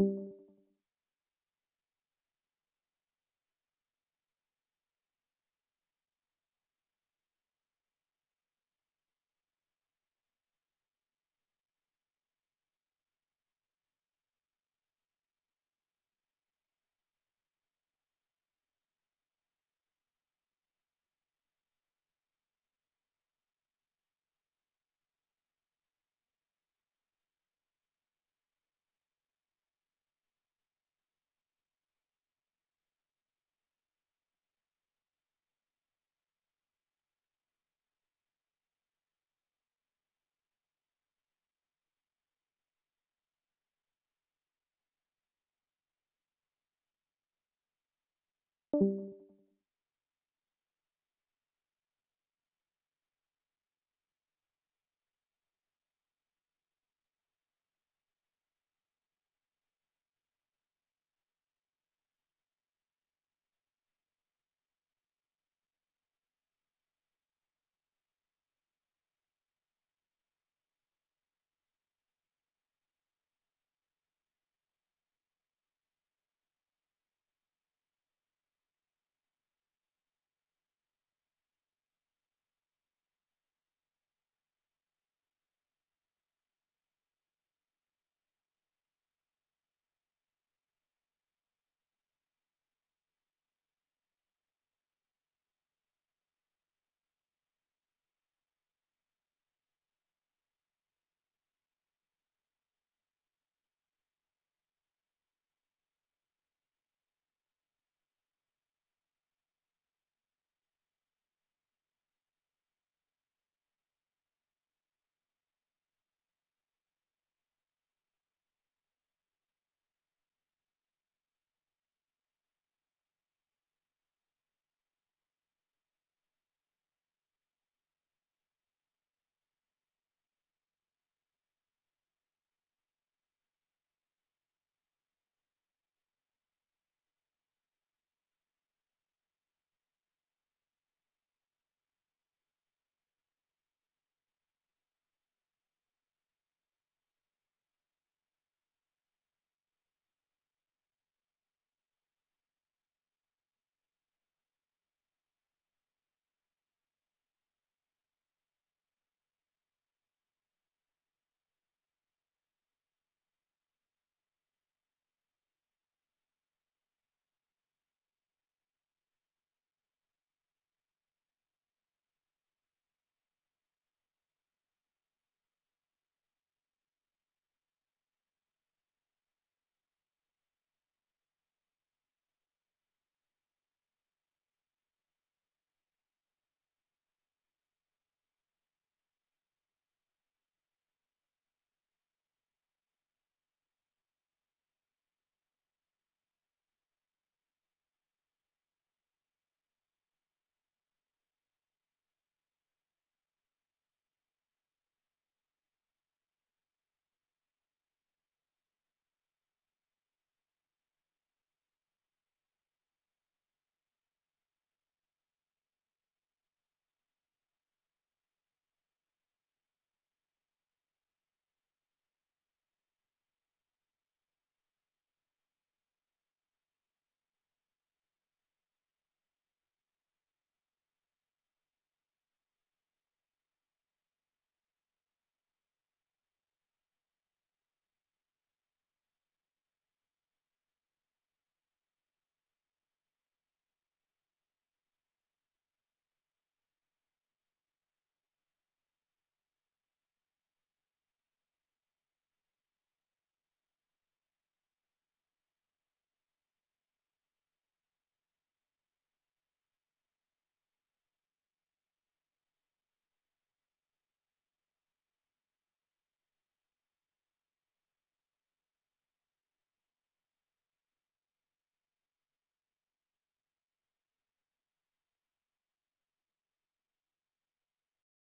you.